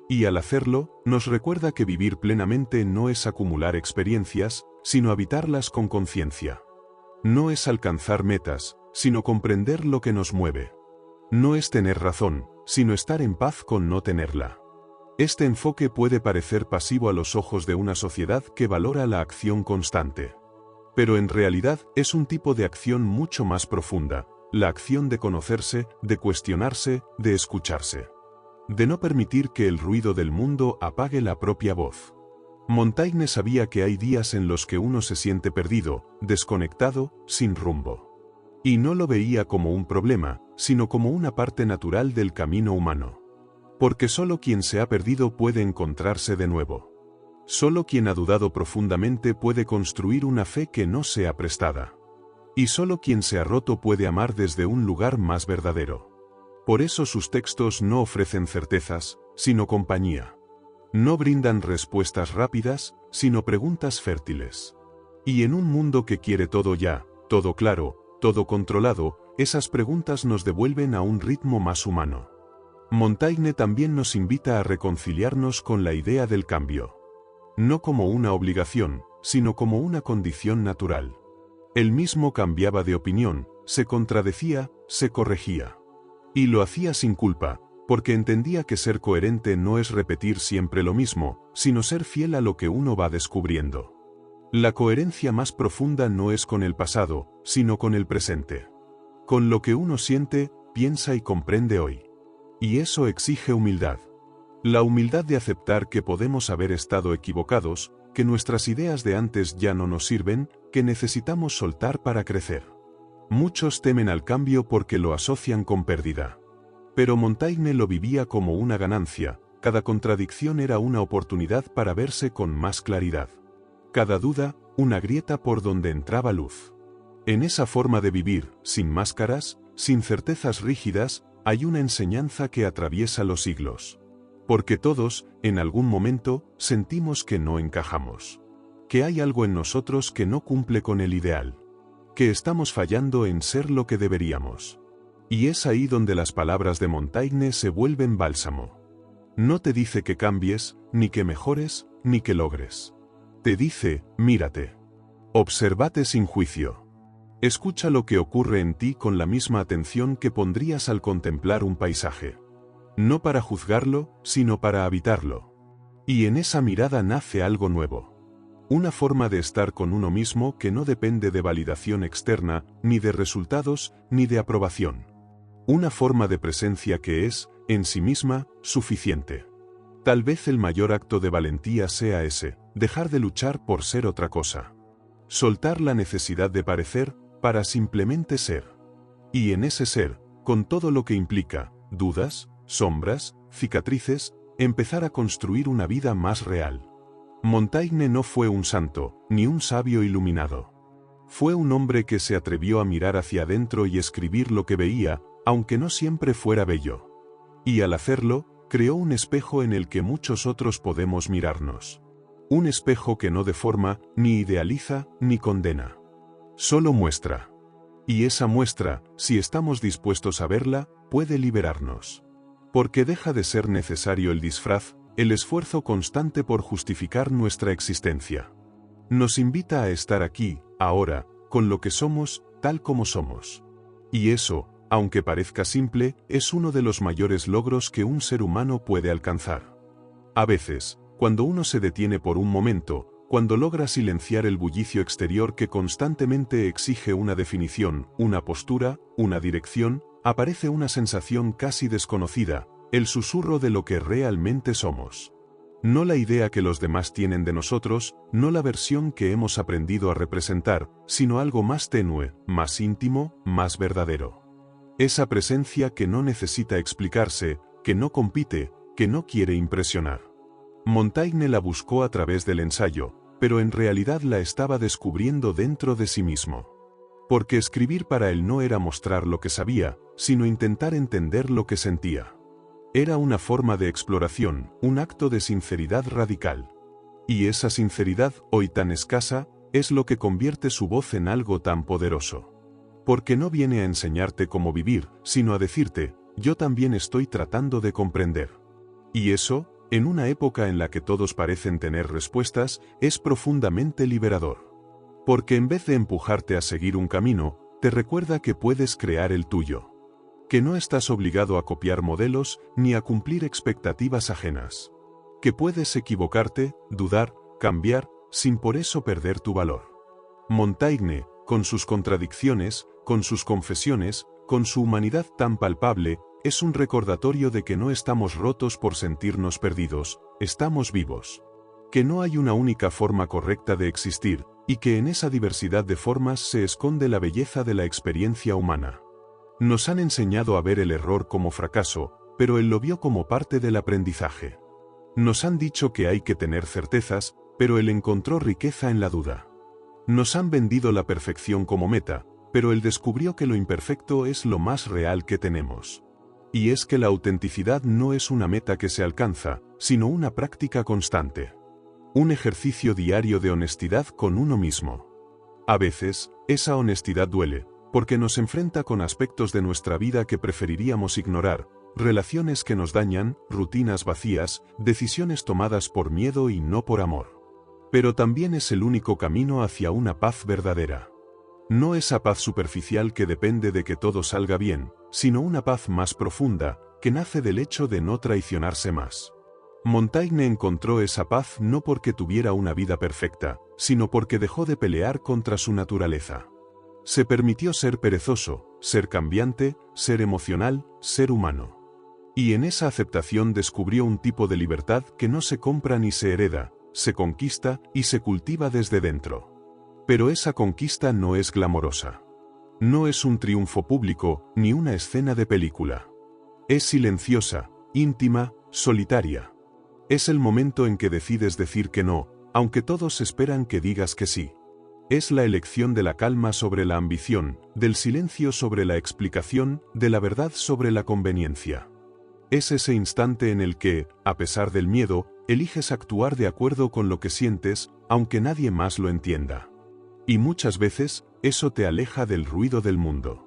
Y al hacerlo, nos recuerda que vivir plenamente no es acumular experiencias, sino habitarlas con conciencia. No es alcanzar metas, sino comprender lo que nos mueve. No es tener razón, sino estar en paz con no tenerla. Este enfoque puede parecer pasivo a los ojos de una sociedad que valora la acción constante. Pero en realidad es un tipo de acción mucho más profunda, la acción de conocerse, de cuestionarse, de escucharse. De no permitir que el ruido del mundo apague la propia voz. Montaigne sabía que hay días en los que uno se siente perdido, desconectado, sin rumbo. Y no lo veía como un problema, sino como una parte natural del camino humano. Porque solo quien se ha perdido puede encontrarse de nuevo. Solo quien ha dudado profundamente puede construir una fe que no sea prestada. Y solo quien se ha roto puede amar desde un lugar más verdadero. Por eso sus textos no ofrecen certezas, sino compañía. No brindan respuestas rápidas, sino preguntas fértiles. Y en un mundo que quiere todo ya, todo claro, todo controlado, esas preguntas nos devuelven a un ritmo más humano. Montaigne también nos invita a reconciliarnos con la idea del cambio. No como una obligación, sino como una condición natural. Él mismo cambiaba de opinión, se contradecía, se corregía. Y lo hacía sin culpa, porque entendía que ser coherente no es repetir siempre lo mismo, sino ser fiel a lo que uno va descubriendo. La coherencia más profunda no es con el pasado, sino con el presente. Con lo que uno siente, piensa y comprende hoy. Y eso exige humildad. La humildad de aceptar que podemos haber estado equivocados, que nuestras ideas de antes ya no nos sirven, que necesitamos soltar para crecer. Muchos temen al cambio porque lo asocian con pérdida. Pero Montaigne lo vivía como una ganancia, cada contradicción era una oportunidad para verse con más claridad. Cada duda, una grieta por donde entraba luz. En esa forma de vivir, sin máscaras, sin certezas rígidas, hay una enseñanza que atraviesa los siglos. Porque todos, en algún momento, sentimos que no encajamos. Que hay algo en nosotros que no cumple con el ideal. Que estamos fallando en ser lo que deberíamos. Y es ahí donde las palabras de Montaigne se vuelven bálsamo. No te dice que cambies, ni que mejores, ni que logres. Te dice, mírate. Obsérvate sin juicio. Escucha lo que ocurre en ti con la misma atención que pondrías al contemplar un paisaje. No para juzgarlo, sino para habitarlo. Y en esa mirada nace algo nuevo. Una forma de estar con uno mismo que no depende de validación externa, ni de resultados, ni de aprobación. Una forma de presencia que es, en sí misma, suficiente. Tal vez el mayor acto de valentía sea ese, dejar de luchar por ser otra cosa. Soltar la necesidad de parecer, para simplemente ser. Y en ese ser, con todo lo que implica, dudas, sombras, cicatrices, empezar a construir una vida más real. Montaigne no fue un santo, ni un sabio iluminado. Fue un hombre que se atrevió a mirar hacia adentro y escribir lo que veía, aunque no siempre fuera bello. Y al hacerlo, creó un espejo en el que muchos otros podemos mirarnos. Un espejo que no deforma, ni idealiza, ni condena. Solo muestra. Y esa muestra, si estamos dispuestos a verla, puede liberarnos. Porque deja de ser necesario el disfraz, el esfuerzo constante por justificar nuestra existencia. Nos invita a estar aquí, ahora, con lo que somos, tal como somos. Y eso, aunque parezca simple, es uno de los mayores logros que un ser humano puede alcanzar. A veces, cuando uno se detiene por un momento, cuando logra silenciar el bullicio exterior que constantemente exige una definición, una postura, una dirección, aparece una sensación casi desconocida, el susurro de lo que realmente somos. No la idea que los demás tienen de nosotros, no la versión que hemos aprendido a representar, sino algo más tenue, más íntimo, más verdadero. Esa presencia que no necesita explicarse, que no compite, que no quiere impresionar. Montaigne la buscó a través del ensayo, pero en realidad la estaba descubriendo dentro de sí mismo. Porque escribir para él no era mostrar lo que sabía, sino intentar entender lo que sentía. Era una forma de exploración, un acto de sinceridad radical. Y esa sinceridad, hoy tan escasa, es lo que convierte su voz en algo tan poderoso. Porque no viene a enseñarte cómo vivir, sino a decirte, yo también estoy tratando de comprender. Y eso, en una época en la que todos parecen tener respuestas, es profundamente liberador. Porque en vez de empujarte a seguir un camino, te recuerda que puedes crear el tuyo. Que no estás obligado a copiar modelos, ni a cumplir expectativas ajenas. Que puedes equivocarte, dudar, cambiar, sin por eso perder tu valor. Montaigne, con sus contradicciones, con sus confesiones, con su humanidad tan palpable, es un recordatorio de que no estamos rotos por sentirnos perdidos, estamos vivos. Que no hay una única forma correcta de existir, y que en esa diversidad de formas se esconde la belleza de la experiencia humana. Nos han enseñado a ver el error como fracaso, pero él lo vio como parte del aprendizaje. Nos han dicho que hay que tener certezas, pero él encontró riqueza en la duda. Nos han vendido la perfección como meta, pero él descubrió que lo imperfecto es lo más real que tenemos. Y es que la autenticidad no es una meta que se alcanza, sino una práctica constante. Un ejercicio diario de honestidad con uno mismo. A veces, esa honestidad duele, porque nos enfrenta con aspectos de nuestra vida que preferiríamos ignorar, relaciones que nos dañan, rutinas vacías, decisiones tomadas por miedo y no por amor. Pero también es el único camino hacia una paz verdadera. No esa paz superficial que depende de que todo salga bien, sino una paz más profunda, que nace del hecho de no traicionarse más. Montaigne encontró esa paz no porque tuviera una vida perfecta, sino porque dejó de pelear contra su naturaleza. Se permitió ser perezoso, ser cambiante, ser emocional, ser humano. Y en esa aceptación descubrió un tipo de libertad que no se compra ni se hereda, se conquista y se cultiva desde dentro. Pero esa conquista no es glamorosa. No es un triunfo público, ni una escena de película. Es silenciosa, íntima, solitaria. Es el momento en que decides decir que no, aunque todos esperan que digas que sí. Es la elección de la calma sobre la ambición, del silencio sobre la explicación, de la verdad sobre la conveniencia. Es ese instante en el que, a pesar del miedo, eliges actuar de acuerdo con lo que sientes, aunque nadie más lo entienda. Y muchas veces, eso te aleja del ruido del mundo.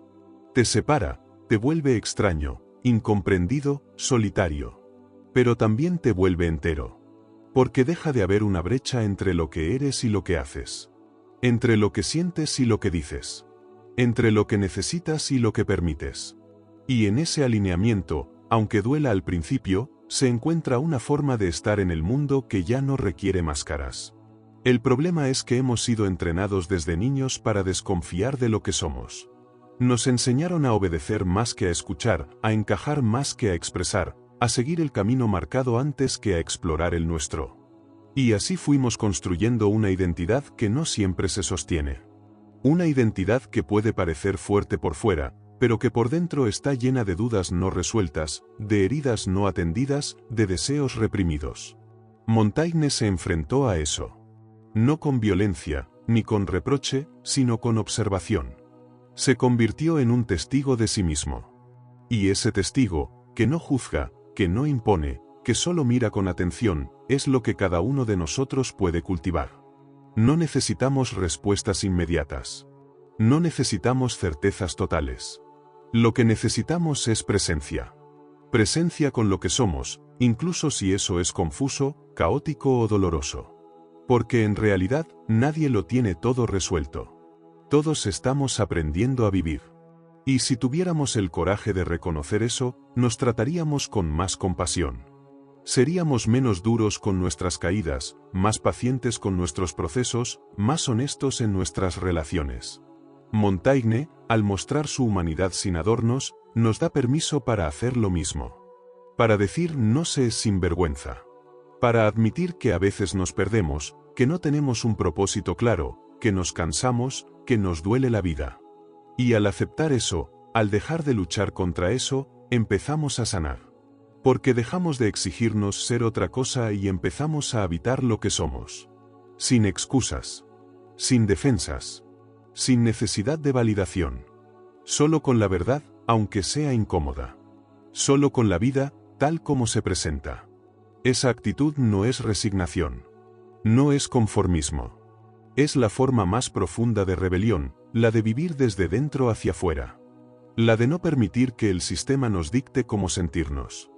Te separa, te vuelve extraño, incomprendido, solitario. Pero también te vuelve entero. Porque deja de haber una brecha entre lo que eres y lo que haces. Entre lo que sientes y lo que dices. Entre lo que necesitas y lo que permites. Y en ese alineamiento, aunque duela al principio, se encuentra una forma de estar en el mundo que ya no requiere máscaras. El problema es que hemos sido entrenados desde niños para desconfiar de lo que somos. Nos enseñaron a obedecer más que a escuchar, a encajar más que a expresar, a seguir el camino marcado antes que a explorar el nuestro. Y así fuimos construyendo una identidad que no siempre se sostiene. Una identidad que puede parecer fuerte por fuera, pero que por dentro está llena de dudas no resueltas, de heridas no atendidas, de deseos reprimidos. Montaigne se enfrentó a eso. No con violencia, ni con reproche, sino con observación. Se convirtió en un testigo de sí mismo. Y ese testigo, que no juzga, que no impone, que solo mira con atención, es lo que cada uno de nosotros puede cultivar. No necesitamos respuestas inmediatas. No necesitamos certezas totales. Lo que necesitamos es presencia. Presencia con lo que somos, incluso si eso es confuso, caótico o doloroso. Porque en realidad, nadie lo tiene todo resuelto. Todos estamos aprendiendo a vivir. Y si tuviéramos el coraje de reconocer eso, nos trataríamos con más compasión. Seríamos menos duros con nuestras caídas, más pacientes con nuestros procesos, más honestos en nuestras relaciones. Montaigne, al mostrar su humanidad sin adornos, nos da permiso para hacer lo mismo. Para decir no se es sinvergüenza. Para admitir que a veces nos perdemos, que no tenemos un propósito claro, que nos cansamos, que nos duele la vida. Y al aceptar eso, al dejar de luchar contra eso, empezamos a sanar. Porque dejamos de exigirnos ser otra cosa y empezamos a habitar lo que somos. Sin excusas. Sin defensas. Sin necesidad de validación. Solo con la verdad, aunque sea incómoda. Solo con la vida, tal como se presenta. Esa actitud no es resignación. No es conformismo. Es la forma más profunda de rebelión, la de vivir desde dentro hacia afuera. La de no permitir que el sistema nos dicte cómo sentirnos.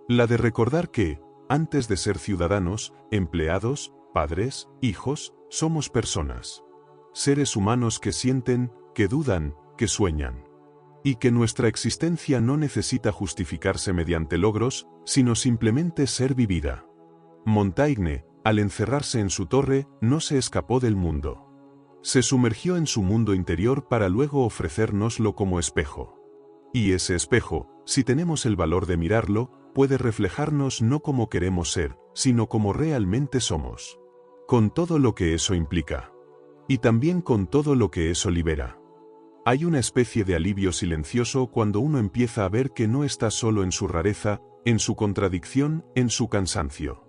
La de recordar que, antes de ser ciudadanos, empleados, padres, hijos, somos personas. Seres humanos que sienten, que dudan, que sueñan. Y que nuestra existencia no necesita justificarse mediante logros, sino simplemente ser vivida. Montaigne, al encerrarse en su torre, no se escapó del mundo. Se sumergió en su mundo interior para luego ofrecérnoslo como espejo. Y ese espejo, si tenemos el valor de mirarlo, puede reflejarnos no como queremos ser, sino como realmente somos. Con todo lo que eso implica. Y también con todo lo que eso libera. Hay una especie de alivio silencioso cuando uno empieza a ver que no está solo en su rareza, en su contradicción, en su cansancio.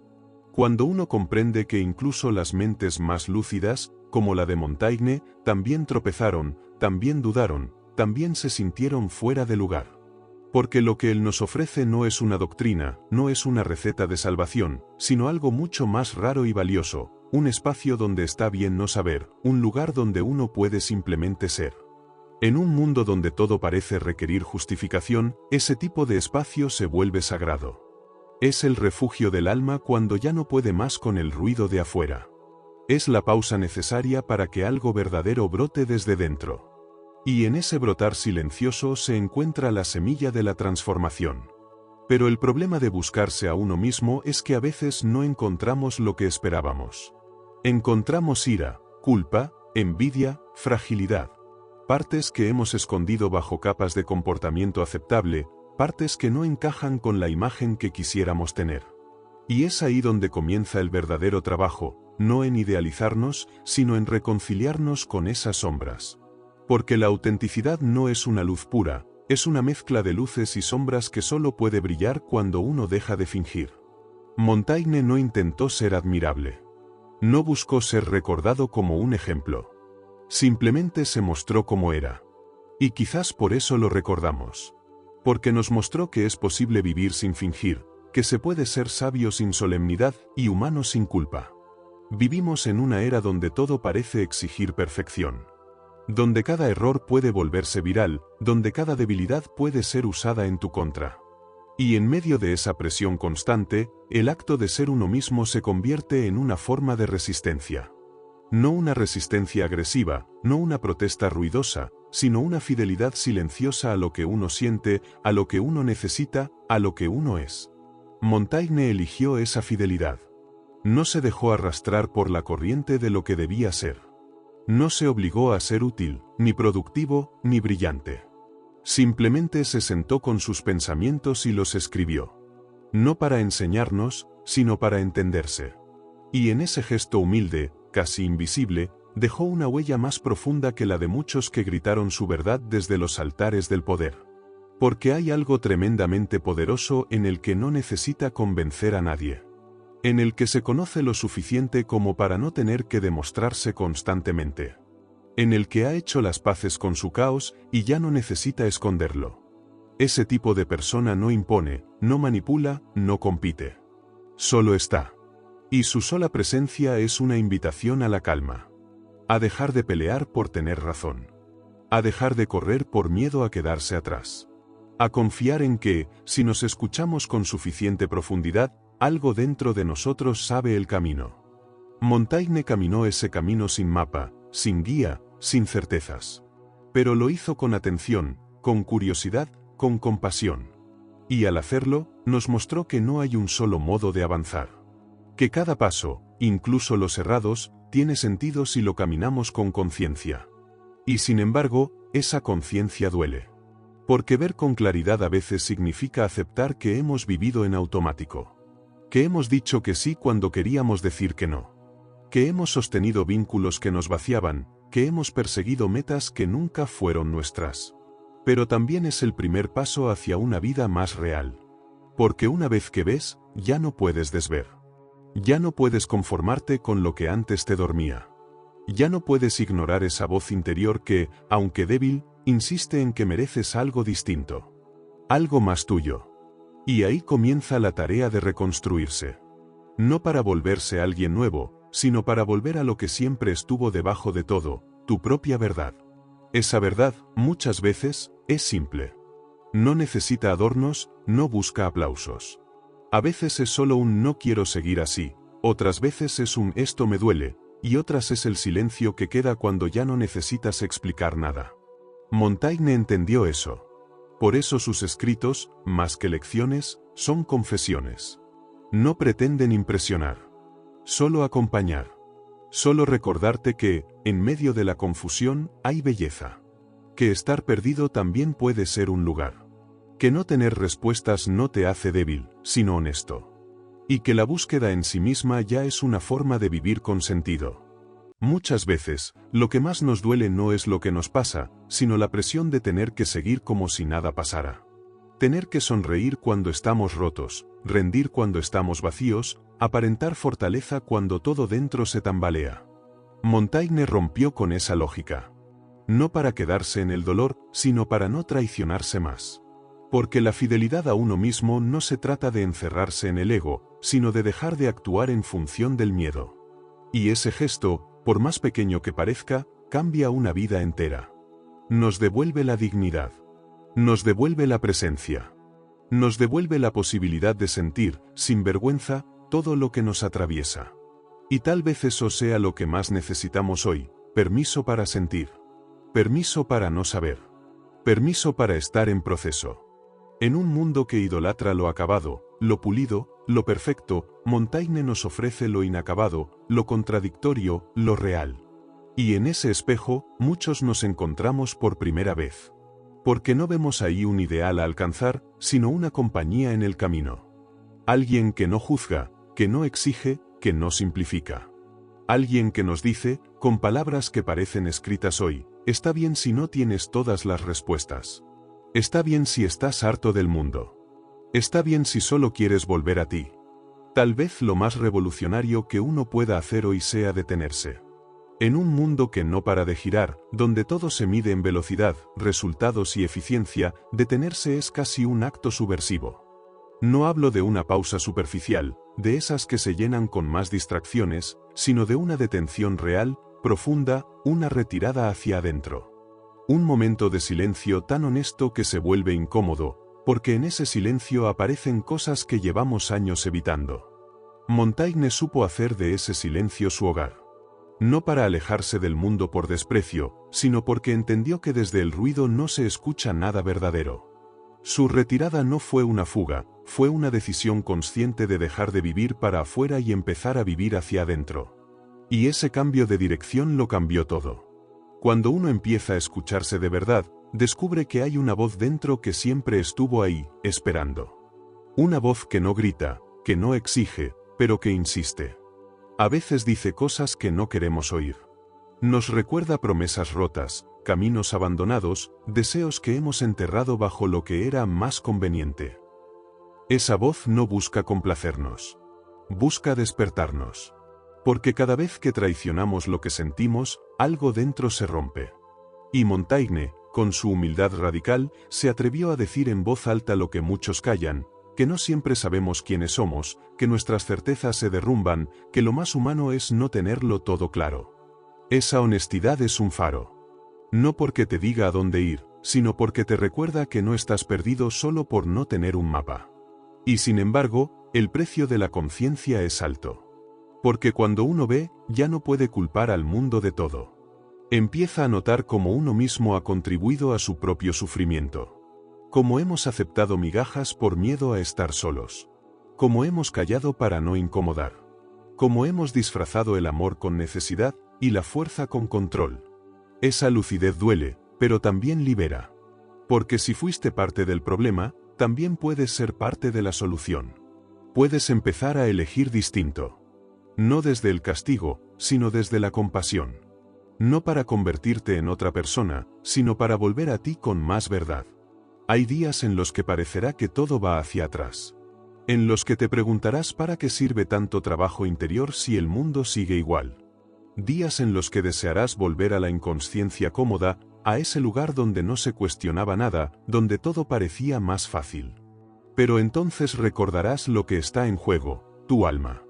Cuando uno comprende que incluso las mentes más lúcidas, como la de Montaigne, también tropezaron, también dudaron, también se sintieron fuera de lugar. Porque lo que él nos ofrece no es una doctrina, no es una receta de salvación, sino algo mucho más raro y valioso, un espacio donde está bien no saber, un lugar donde uno puede simplemente ser. En un mundo donde todo parece requerir justificación, ese tipo de espacio se vuelve sagrado. Es el refugio del alma cuando ya no puede más con el ruido de afuera. Es la pausa necesaria para que algo verdadero brote desde dentro. Y en ese brotar silencioso se encuentra la semilla de la transformación. Pero el problema de buscarse a uno mismo es que a veces no encontramos lo que esperábamos. Encontramos ira, culpa, envidia, fragilidad. Partes que hemos escondido bajo capas de comportamiento aceptable, partes que no encajan con la imagen que quisiéramos tener. Y es ahí donde comienza el verdadero trabajo, no en idealizarnos, sino en reconciliarnos con esas sombras. Porque la autenticidad no es una luz pura, es una mezcla de luces y sombras que solo puede brillar cuando uno deja de fingir. Montaigne no intentó ser admirable. No buscó ser recordado como un ejemplo. Simplemente se mostró como era. Y quizás por eso lo recordamos. Porque nos mostró que es posible vivir sin fingir, que se puede ser sabio sin solemnidad y humano sin culpa. Vivimos en una era donde todo parece exigir perfección. Donde cada error puede volverse viral, donde cada debilidad puede ser usada en tu contra. Y en medio de esa presión constante, el acto de ser uno mismo se convierte en una forma de resistencia. No una resistencia agresiva, no una protesta ruidosa, sino una fidelidad silenciosa a lo que uno siente, a lo que uno necesita, a lo que uno es. Montaigne eligió esa fidelidad. No se dejó arrastrar por la corriente de lo que debía ser. No se obligó a ser útil, ni productivo, ni brillante. Simplemente se sentó con sus pensamientos y los escribió. No para enseñarnos, sino para entenderse. Y en ese gesto humilde, casi invisible, dejó una huella más profunda que la de muchos que gritaron su verdad desde los altares del poder. Porque hay algo tremendamente poderoso en el que no necesita convencer a nadie. En el que se conoce lo suficiente como para no tener que demostrarse constantemente. En el que ha hecho las paces con su caos y ya no necesita esconderlo. Ese tipo de persona no impone, no manipula, no compite. Solo está. Y su sola presencia es una invitación a la calma. A dejar de pelear por tener razón. a dejar de correr por miedo a quedarse atrás, a confiar en que, si nos escuchamos con suficiente profundidad, algo dentro de nosotros sabe el camino. Montaigne caminó ese camino sin mapa, sin guía, sin certezas. Pero lo hizo con atención, con curiosidad, con compasión. Y al hacerlo, nos mostró que no hay un solo modo de avanzar. Que cada paso, incluso los errados, tiene sentido si lo caminamos con conciencia. Y sin embargo, esa conciencia duele. Porque ver con claridad a veces significa aceptar que hemos vivido en automático. Que hemos dicho que sí cuando queríamos decir que no. Que hemos sostenido vínculos que nos vaciaban, que hemos perseguido metas que nunca fueron nuestras. Pero también es el primer paso hacia una vida más real. Porque una vez que ves, ya no puedes desver. Ya no puedes conformarte con lo que antes te dormía. Ya no puedes ignorar esa voz interior que, aunque débil, insiste en que mereces algo distinto. Algo más tuyo. Y ahí comienza la tarea de reconstruirse. No para volverse alguien nuevo, sino para volver a lo que siempre estuvo debajo de todo, tu propia verdad. Esa verdad, muchas veces, es simple. No necesita adornos, no busca aplausos. A veces es solo un no quiero seguir así, otras veces es un esto me duele, y otras es el silencio que queda cuando ya no necesitas explicar nada. Montaigne entendió eso. Por eso sus escritos, más que lecciones, son confesiones. No pretenden impresionar. Solo acompañar. Solo recordarte que, en medio de la confusión, hay belleza. Que estar perdido también puede ser un lugar. Que no tener respuestas no te hace débil, sino honesto. Y que la búsqueda en sí misma ya es una forma de vivir con sentido. Muchas veces, lo que más nos duele no es lo que nos pasa, sino la presión de tener que seguir como si nada pasara. Tener que sonreír cuando estamos rotos, rendir cuando estamos vacíos, aparentar fortaleza cuando todo dentro se tambalea. Montaigne rompió con esa lógica. No para quedarse en el dolor, sino para no traicionarse más. Porque la fidelidad a uno mismo no se trata de encerrarse en el ego, sino de dejar de actuar en función del miedo. Y ese gesto, por más pequeño que parezca, cambia una vida entera. Nos devuelve la dignidad. Nos devuelve la presencia. Nos devuelve la posibilidad de sentir, sin vergüenza, todo lo que nos atraviesa. Y tal vez eso sea lo que más necesitamos hoy, permiso para sentir. Permiso para no saber. Permiso para estar en proceso. En un mundo que idolatra lo acabado, lo pulido, lo perfecto, Montaigne nos ofrece lo inacabado, lo contradictorio, lo real. Y en ese espejo, muchos nos encontramos por primera vez. Porque no vemos ahí un ideal a alcanzar, sino una compañía en el camino. Alguien que no juzga, que no exige, que no simplifica. Alguien que nos dice, con palabras que parecen escritas hoy, está bien si no tienes todas las respuestas. Está bien si estás harto del mundo. Está bien si solo quieres volver a ti. Tal vez lo más revolucionario que uno pueda hacer hoy sea detenerse. En un mundo que no para de girar, donde todo se mide en velocidad, resultados y eficiencia, detenerse es casi un acto subversivo. No hablo de una pausa superficial, de esas que se llenan con más distracciones, sino de una detención real, profunda, una retirada hacia adentro. Un momento de silencio tan honesto que se vuelve incómodo, porque en ese silencio aparecen cosas que llevamos años evitando. Montaigne supo hacer de ese silencio su hogar. No para alejarse del mundo por desprecio, sino porque entendió que desde el ruido no se escucha nada verdadero. Su retirada no fue una fuga, fue una decisión consciente de dejar de vivir para afuera y empezar a vivir hacia adentro. Y ese cambio de dirección lo cambió todo. Cuando uno empieza a escucharse de verdad, descubre que hay una voz dentro que siempre estuvo ahí, esperando. Una voz que no grita, que no exige, pero que insiste. A veces dice cosas que no queremos oír. Nos recuerda promesas rotas, caminos abandonados, deseos que hemos enterrado bajo lo que era más conveniente. Esa voz no busca complacernos. Busca despertarnos. Porque cada vez que traicionamos lo que sentimos, algo dentro se rompe. Y Montaigne, con su humildad radical, se atrevió a decir en voz alta lo que muchos callan, que no siempre sabemos quiénes somos, que nuestras certezas se derrumban, que lo más humano es no tenerlo todo claro. Esa honestidad es un faro. No porque te diga a dónde ir, sino porque te recuerda que no estás perdido solo por no tener un mapa. Y sin embargo, el precio de la conciencia es alto. Porque cuando uno ve, ya no puede culpar al mundo de todo. Empieza a notar cómo uno mismo ha contribuido a su propio sufrimiento. Cómo hemos aceptado migajas por miedo a estar solos. Cómo hemos callado para no incomodar. Cómo hemos disfrazado el amor con necesidad y la fuerza con control. Esa lucidez duele, pero también libera. Porque si fuiste parte del problema, también puedes ser parte de la solución. Puedes empezar a elegir distinto. No desde el castigo, sino desde la compasión. No para convertirte en otra persona, sino para volver a ti con más verdad. Hay días en los que parecerá que todo va hacia atrás. En los que te preguntarás para qué sirve tanto trabajo interior si el mundo sigue igual. Días en los que desearás volver a la inconsciencia cómoda, a ese lugar donde no se cuestionaba nada, donde todo parecía más fácil. Pero entonces recordarás lo que está en juego, tu alma.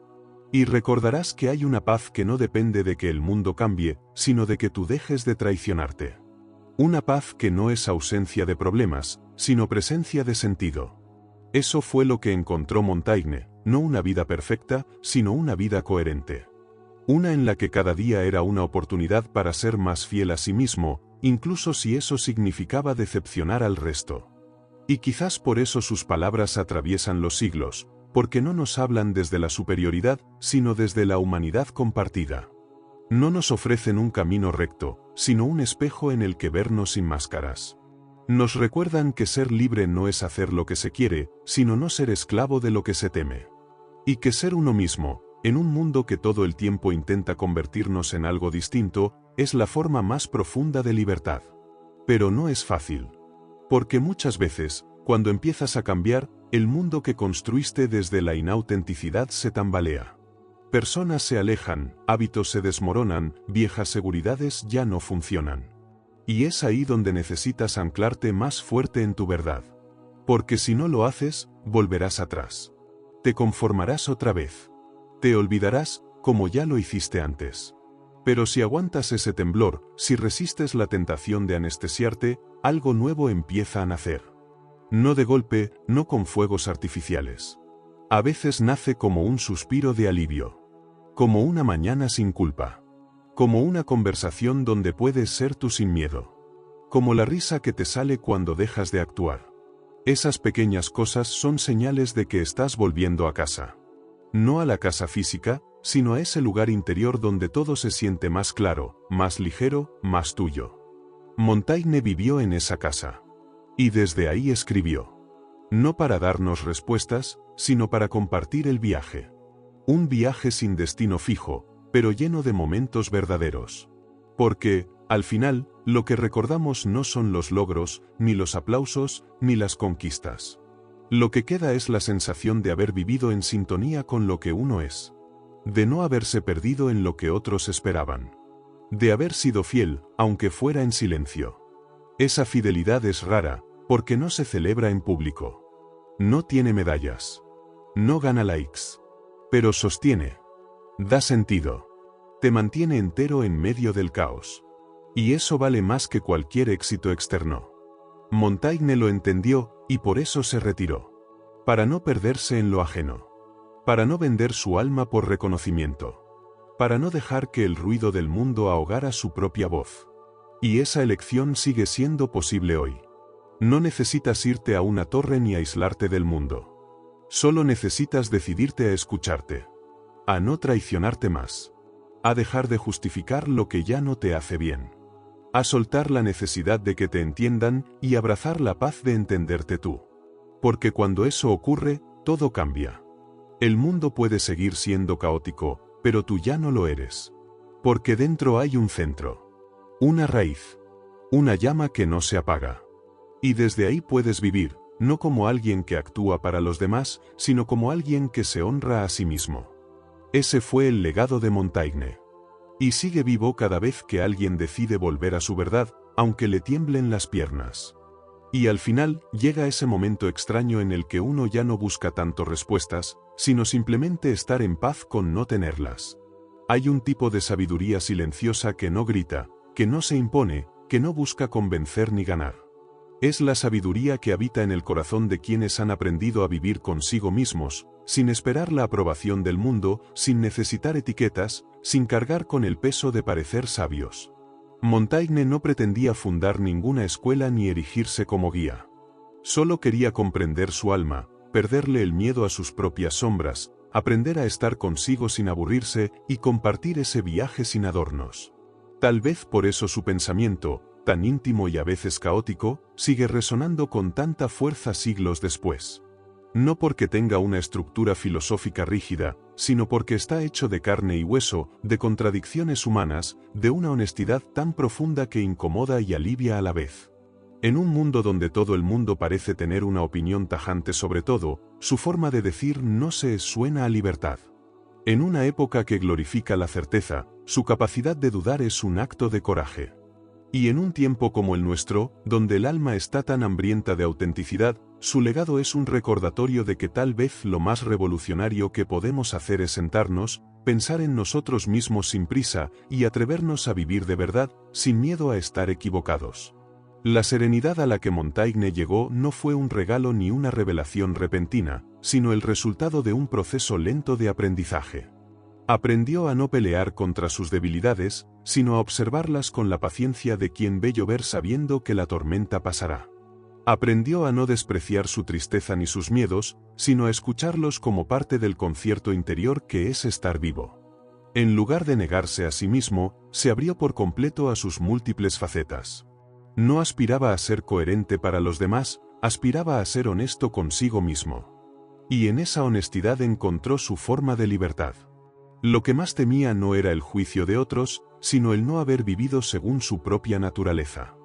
Y recordarás que hay una paz que no depende de que el mundo cambie, sino de que tú dejes de traicionarte. Una paz que no es ausencia de problemas, sino presencia de sentido. Eso fue lo que encontró Montaigne, no una vida perfecta, sino una vida coherente. Una en la que cada día era una oportunidad para ser más fiel a sí mismo, incluso si eso significaba decepcionar al resto. Y quizás por eso sus palabras atraviesan los siglos, porque no nos hablan desde la superioridad, sino desde la humanidad compartida. No nos ofrecen un camino recto, sino un espejo en el que vernos sin máscaras. Nos recuerdan que ser libre no es hacer lo que se quiere, sino no ser esclavo de lo que se teme. Y que ser uno mismo, en un mundo que todo el tiempo intenta convertirnos en algo distinto, es la forma más profunda de libertad. Pero no es fácil. Porque muchas veces, cuando empiezas a cambiar, el mundo que construiste desde la inautenticidad se tambalea. Personas se alejan, hábitos se desmoronan, viejas seguridades ya no funcionan. Y es ahí donde necesitas anclarte más fuerte en tu verdad. Porque si no lo haces, volverás atrás. Te conformarás otra vez. Te olvidarás, como ya lo hiciste antes. Pero si aguantas ese temblor, si resistes la tentación de anestesiarte, algo nuevo empieza a nacer. No de golpe, no con fuegos artificiales. A veces nace como un suspiro de alivio. Como una mañana sin culpa. Como una conversación donde puedes ser tú sin miedo. Como la risa que te sale cuando dejas de actuar. Esas pequeñas cosas son señales de que estás volviendo a casa. No a la casa física, sino a ese lugar interior donde todo se siente más claro, más ligero, más tuyo. Montaigne vivió en esa casa. Y desde ahí escribió. No para darnos respuestas, sino para compartir el viaje. Un viaje sin destino fijo, pero lleno de momentos verdaderos. Porque, al final, lo que recordamos no son los logros, ni los aplausos, ni las conquistas. Lo que queda es la sensación de haber vivido en sintonía con lo que uno es. De no haberse perdido en lo que otros esperaban. De haber sido fiel, aunque fuera en silencio. Esa fidelidad es rara, porque no se celebra en público. No tiene medallas. No gana likes. Pero sostiene. Da sentido. Te mantiene entero en medio del caos. Y eso vale más que cualquier éxito externo. Montaigne lo entendió, y por eso se retiró. Para no perderse en lo ajeno. Para no vender su alma por reconocimiento. Para no dejar que el ruido del mundo ahogara su propia voz. Y esa elección sigue siendo posible hoy. No necesitas irte a una torre ni aislarte del mundo. Solo necesitas decidirte a escucharte. A no traicionarte más. A dejar de justificar lo que ya no te hace bien. A soltar la necesidad de que te entiendan y abrazar la paz de entenderte tú. Porque cuando eso ocurre, todo cambia. El mundo puede seguir siendo caótico, pero tú ya no lo eres. Porque dentro hay un centro. Una raíz. Una llama que no se apaga. Y desde ahí puedes vivir, no como alguien que actúa para los demás, sino como alguien que se honra a sí mismo. Ese fue el legado de Montaigne. Y sigue vivo cada vez que alguien decide volver a su verdad, aunque le tiemblen las piernas. Y al final, llega ese momento extraño en el que uno ya no busca tanto respuestas, sino simplemente estar en paz con no tenerlas. Hay un tipo de sabiduría silenciosa que no grita, que no se impone, que no busca convencer ni ganar. Es la sabiduría que habita en el corazón de quienes han aprendido a vivir consigo mismos, sin esperar la aprobación del mundo, sin necesitar etiquetas, sin cargar con el peso de parecer sabios. Montaigne no pretendía fundar ninguna escuela ni erigirse como guía. Solo quería comprender su alma, perderle el miedo a sus propias sombras, aprender a estar consigo sin aburrirse y compartir ese viaje sin adornos. Tal vez por eso su pensamiento, tan íntimo y a veces caótico, sigue resonando con tanta fuerza siglos después. No porque tenga una estructura filosófica rígida, sino porque está hecho de carne y hueso, de contradicciones humanas, de una honestidad tan profunda que incomoda y alivia a la vez. En un mundo donde todo el mundo parece tener una opinión tajante sobre todo, su forma de decir no se suena a libertad. En una época que glorifica la certeza, su capacidad de dudar es un acto de coraje. Y en un tiempo como el nuestro, donde el alma está tan hambrienta de autenticidad, su legado es un recordatorio de que tal vez lo más revolucionario que podemos hacer es sentarnos, pensar en nosotros mismos sin prisa y atrevernos a vivir de verdad, sin miedo a estar equivocados. La serenidad a la que Montaigne llegó no fue un regalo ni una revelación repentina, sino el resultado de un proceso lento de aprendizaje. Aprendió a no pelear contra sus debilidades, sino a observarlas con la paciencia de quien ve llover sabiendo que la tormenta pasará. Aprendió a no despreciar su tristeza ni sus miedos, sino a escucharlos como parte del concierto interior que es estar vivo. En lugar de negarse a sí mismo, se abrió por completo a sus múltiples facetas. No aspiraba a ser coherente para los demás, aspiraba a ser honesto consigo mismo. Y en esa honestidad encontró su forma de libertad. Lo que más temía no era el juicio de otros, sino el no haber vivido según su propia naturaleza.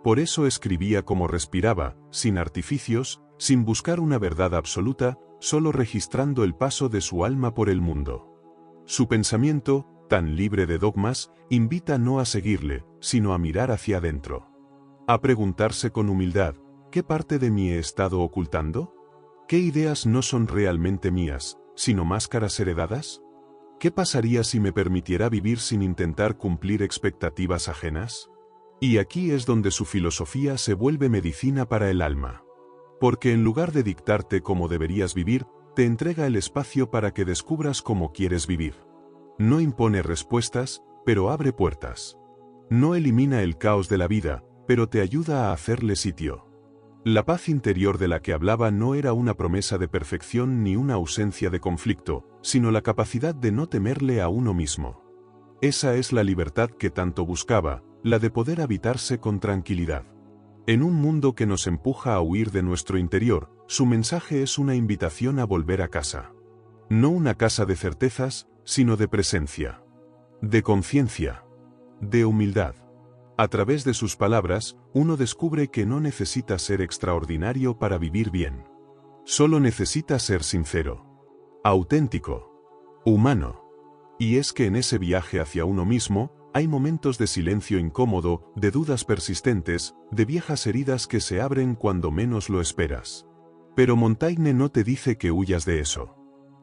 Por eso escribía como respiraba, sin artificios, sin buscar una verdad absoluta, solo registrando el paso de su alma por el mundo. Su pensamiento, tan libre de dogmas, invita no a seguirle, sino a mirar hacia adentro. A preguntarse con humildad, ¿qué parte de mí he estado ocultando? ¿Qué ideas no son realmente mías, sino máscaras heredadas? ¿Qué pasaría si me permitiera vivir sin intentar cumplir expectativas ajenas? Y aquí es donde su filosofía se vuelve medicina para el alma. Porque en lugar de dictarte cómo deberías vivir, te entrega el espacio para que descubras cómo quieres vivir. No impone respuestas, pero abre puertas. No elimina el caos de la vida, pero te ayuda a hacerle sitio. La paz interior de la que hablaba no era una promesa de perfección ni una ausencia de conflicto, sino la capacidad de no temerle a uno mismo. Esa es la libertad que tanto buscaba, la de poder habitarse con tranquilidad. En un mundo que nos empuja a huir de nuestro interior, su mensaje es una invitación a volver a casa. No una casa de certezas, sino de presencia, de conciencia, de humildad. A través de sus palabras, uno descubre que no necesita ser extraordinario para vivir bien. Solo necesita ser sincero, auténtico, humano. Y es que en ese viaje hacia uno mismo, hay momentos de silencio incómodo, de dudas persistentes, de viejas heridas que se abren cuando menos lo esperas. Pero Montaigne no te dice que huyas de eso.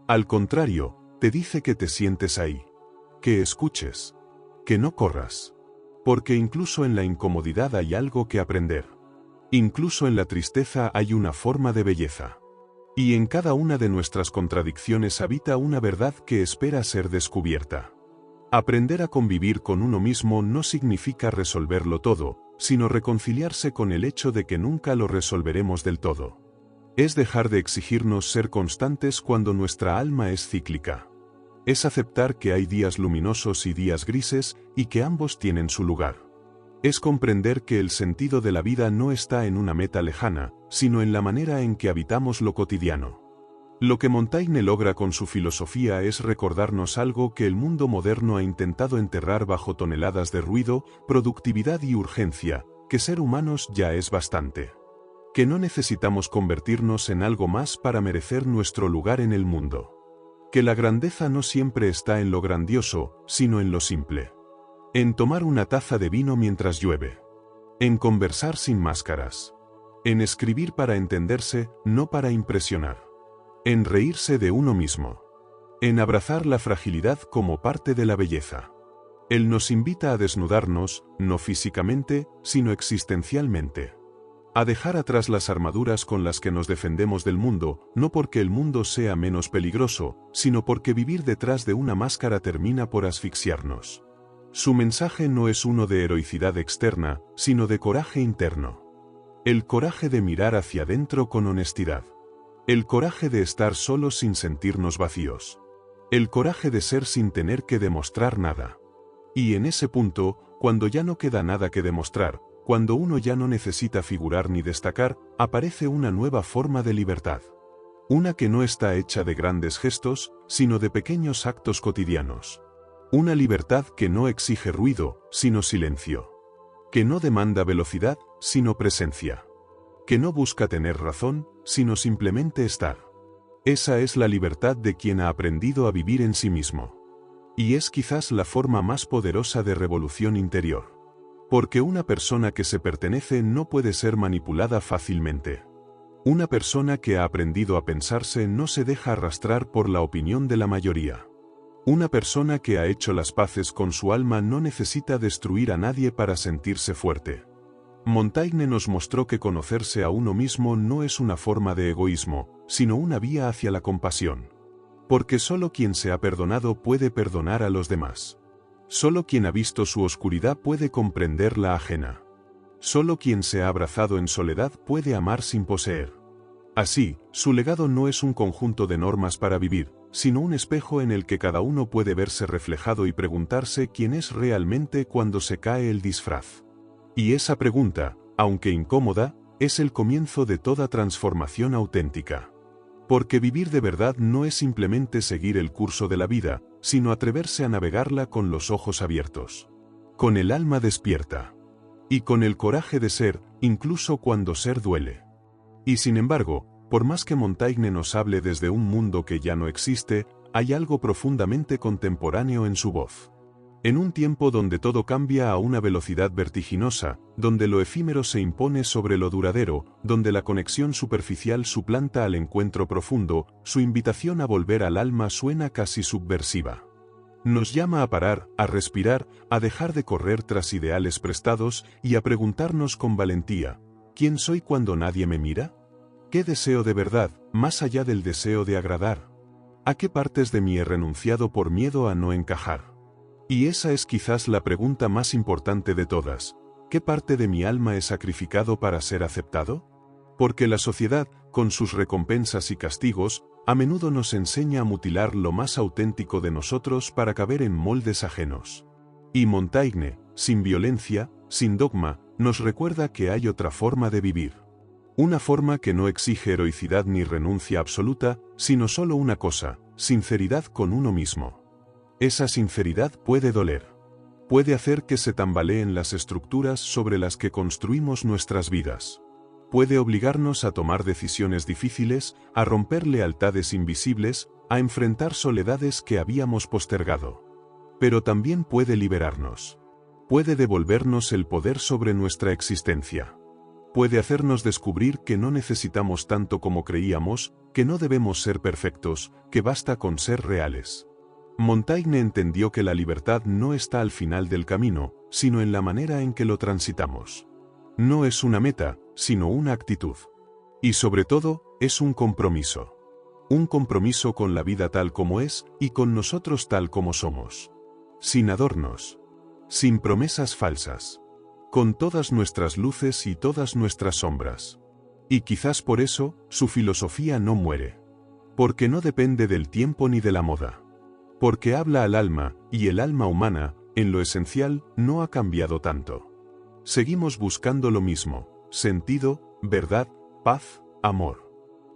Al contrario, te dice que te sientes ahí, que escuches, que no corras. Porque incluso en la incomodidad hay algo que aprender. Incluso en la tristeza hay una forma de belleza. Y en cada una de nuestras contradicciones habita una verdad que espera ser descubierta. Aprender a convivir con uno mismo no significa resolverlo todo, sino reconciliarse con el hecho de que nunca lo resolveremos del todo. Es dejar de exigirnos ser constantes cuando nuestra alma es cíclica. Es aceptar que hay días luminosos y días grises, y que ambos tienen su lugar. Es comprender que el sentido de la vida no está en una meta lejana, sino en la manera en que habitamos lo cotidiano. Lo que Montaigne logra con su filosofía es recordarnos algo que el mundo moderno ha intentado enterrar bajo toneladas de ruido, productividad y urgencia, que ser humanos ya es bastante. Que no necesitamos convertirnos en algo más para merecer nuestro lugar en el mundo. Que la grandeza no siempre está en lo grandioso, sino en lo simple. En tomar una taza de vino mientras llueve. En conversar sin máscaras. En escribir para entenderse, no para impresionar. En reírse de uno mismo. En abrazar la fragilidad como parte de la belleza. Él nos invita a desnudarnos, no físicamente, sino existencialmente. A dejar atrás las armaduras con las que nos defendemos del mundo, no porque el mundo sea menos peligroso, sino porque vivir detrás de una máscara termina por asfixiarnos. Su mensaje no es uno de heroicidad externa, sino de coraje interno. El coraje de mirar hacia adentro con honestidad. El coraje de estar solos sin sentirnos vacíos. El coraje de ser sin tener que demostrar nada. Y en ese punto, cuando ya no queda nada que demostrar, cuando uno ya no necesita figurar ni destacar, aparece una nueva forma de libertad. Una que no está hecha de grandes gestos, sino de pequeños actos cotidianos. Una libertad que no exige ruido, sino silencio. Que no demanda velocidad, sino presencia. Que no busca tener razón, sino simplemente estar. Esa es la libertad de quien ha aprendido a vivir en sí mismo. Y es quizás la forma más poderosa de revolución interior. Porque una persona que se pertenece no puede ser manipulada fácilmente. Una persona que ha aprendido a pensarse no se deja arrastrar por la opinión de la mayoría. Una persona que ha hecho las paces con su alma no necesita destruir a nadie para sentirse fuerte. Montaigne nos mostró que conocerse a uno mismo no es una forma de egoísmo, sino una vía hacia la compasión. Porque solo quien se ha perdonado puede perdonar a los demás. Solo quien ha visto su oscuridad puede comprender la ajena. Solo quien se ha abrazado en soledad puede amar sin poseer. Así, su legado no es un conjunto de normas para vivir, sino un espejo en el que cada uno puede verse reflejado y preguntarse quién es realmente cuando se cae el disfraz. Y esa pregunta, aunque incómoda, es el comienzo de toda transformación auténtica. Porque vivir de verdad no es simplemente seguir el curso de la vida, sino atreverse a navegarla con los ojos abiertos. Con el alma despierta. Y con el coraje de ser, incluso cuando ser duele. Y sin embargo, por más que Montaigne nos hable desde un mundo que ya no existe, hay algo profundamente contemporáneo en su voz. En un tiempo donde todo cambia a una velocidad vertiginosa, donde lo efímero se impone sobre lo duradero, donde la conexión superficial suplanta al encuentro profundo, su invitación a volver al alma suena casi subversiva. Nos llama a parar, a respirar, a dejar de correr tras ideales prestados y a preguntarnos con valentía, ¿quién soy cuando nadie me mira? ¿Qué deseo de verdad, más allá del deseo de agradar? ¿A qué partes de mí he renunciado por miedo a no encajar? Y esa es quizás la pregunta más importante de todas. ¿Qué parte de mi alma he sacrificado para ser aceptado? Porque la sociedad, con sus recompensas y castigos, a menudo nos enseña a mutilar lo más auténtico de nosotros para caber en moldes ajenos. Y Montaigne, sin violencia, sin dogma, nos recuerda que hay otra forma de vivir. Una forma que no exige heroicidad ni renuncia absoluta, sino solo una cosa, sinceridad con uno mismo. Esa sinceridad puede doler. Puede hacer que se tambaleen las estructuras sobre las que construimos nuestras vidas. Puede obligarnos a tomar decisiones difíciles, a romper lealtades invisibles, a enfrentar soledades que habíamos postergado. Pero también puede liberarnos. Puede devolvernos el poder sobre nuestra existencia. Puede hacernos descubrir que no necesitamos tanto como creíamos, que no debemos ser perfectos, que basta con ser reales. Montaigne entendió que la libertad no está al final del camino, sino en la manera en que lo transitamos. No es una meta, sino una actitud. Y sobre todo, es un compromiso. Un compromiso con la vida tal como es, y con nosotros tal como somos. Sin adornos. Sin promesas falsas. Con todas nuestras luces y todas nuestras sombras. Y quizás por eso, su filosofía no muere. Porque no depende del tiempo ni de la moda. Porque habla al alma, y el alma humana, en lo esencial, no ha cambiado tanto. Seguimos buscando lo mismo, sentido, verdad, paz, amor.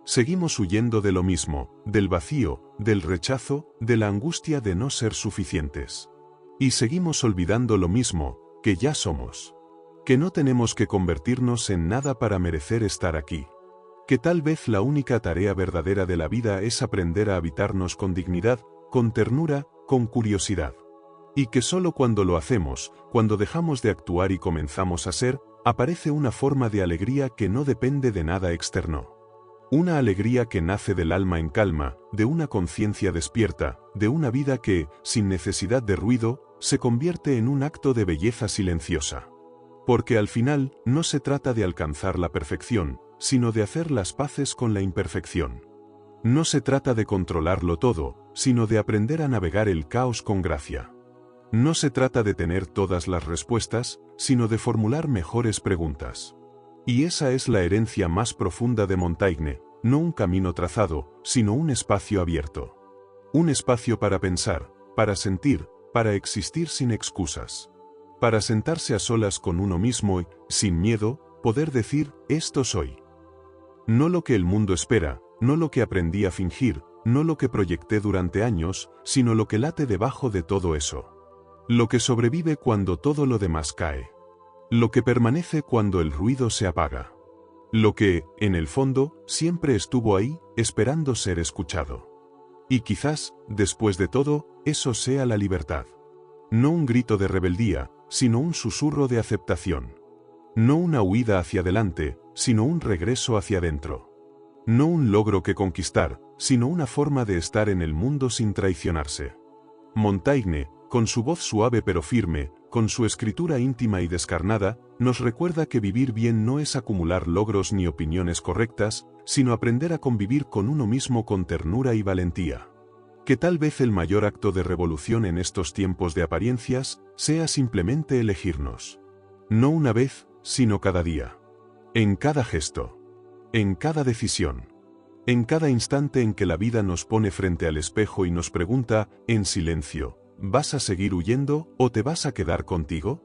Seguimos huyendo de lo mismo, del vacío, del rechazo, de la angustia de no ser suficientes. Y seguimos olvidando lo mismo, que ya somos. Que no tenemos que convertirnos en nada para merecer estar aquí. Que tal vez la única tarea verdadera de la vida es aprender a habitarnos con dignidad, con ternura, con curiosidad. Y que solo cuando lo hacemos, cuando dejamos de actuar y comenzamos a ser, aparece una forma de alegría que no depende de nada externo. Una alegría que nace del alma en calma, de una conciencia despierta, de una vida que, sin necesidad de ruido, se convierte en un acto de belleza silenciosa. Porque al final, no se trata de alcanzar la perfección, sino de hacer las paces con la imperfección. No se trata de controlarlo todo, sino de aprender a navegar el caos con gracia. No se trata de tener todas las respuestas, sino de formular mejores preguntas. Y esa es la herencia más profunda de Montaigne, no un camino trazado, sino un espacio abierto. Un espacio para pensar, para sentir, para existir sin excusas. Para sentarse a solas con uno mismo y, sin miedo, poder decir, esto soy. No lo que el mundo espera, no lo que aprendí a fingir, no lo que proyecté durante años, sino lo que late debajo de todo eso. Lo que sobrevive cuando todo lo demás cae. Lo que permanece cuando el ruido se apaga. Lo que, en el fondo, siempre estuvo ahí, esperando ser escuchado. Y quizás, después de todo, eso sea la libertad. No un grito de rebeldía, sino un susurro de aceptación. No una huida hacia adelante, sino un regreso hacia adentro. No un logro que conquistar, sino una forma de estar en el mundo sin traicionarse. Montaigne, con su voz suave pero firme, con su escritura íntima y descarnada, nos recuerda que vivir bien no es acumular logros ni opiniones correctas, sino aprender a convivir con uno mismo con ternura y valentía. Que tal vez el mayor acto de revolución en estos tiempos de apariencias sea simplemente elegirnos. No una vez, sino cada día. En cada gesto. En cada decisión. En cada instante en que la vida nos pone frente al espejo y nos pregunta, en silencio, ¿vas a seguir huyendo o te vas a quedar contigo?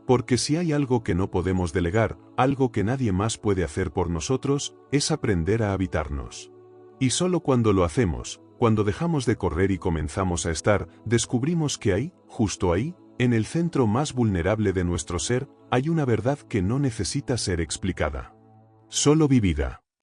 Porque si hay algo que no podemos delegar, algo que nadie más puede hacer por nosotros, es aprender a habitarnos. Y solo cuando lo hacemos, cuando dejamos de correr y comenzamos a estar, descubrimos que ahí, justo ahí, en el centro más vulnerable de nuestro ser, hay una verdad que no necesita ser explicada. Solo vivida.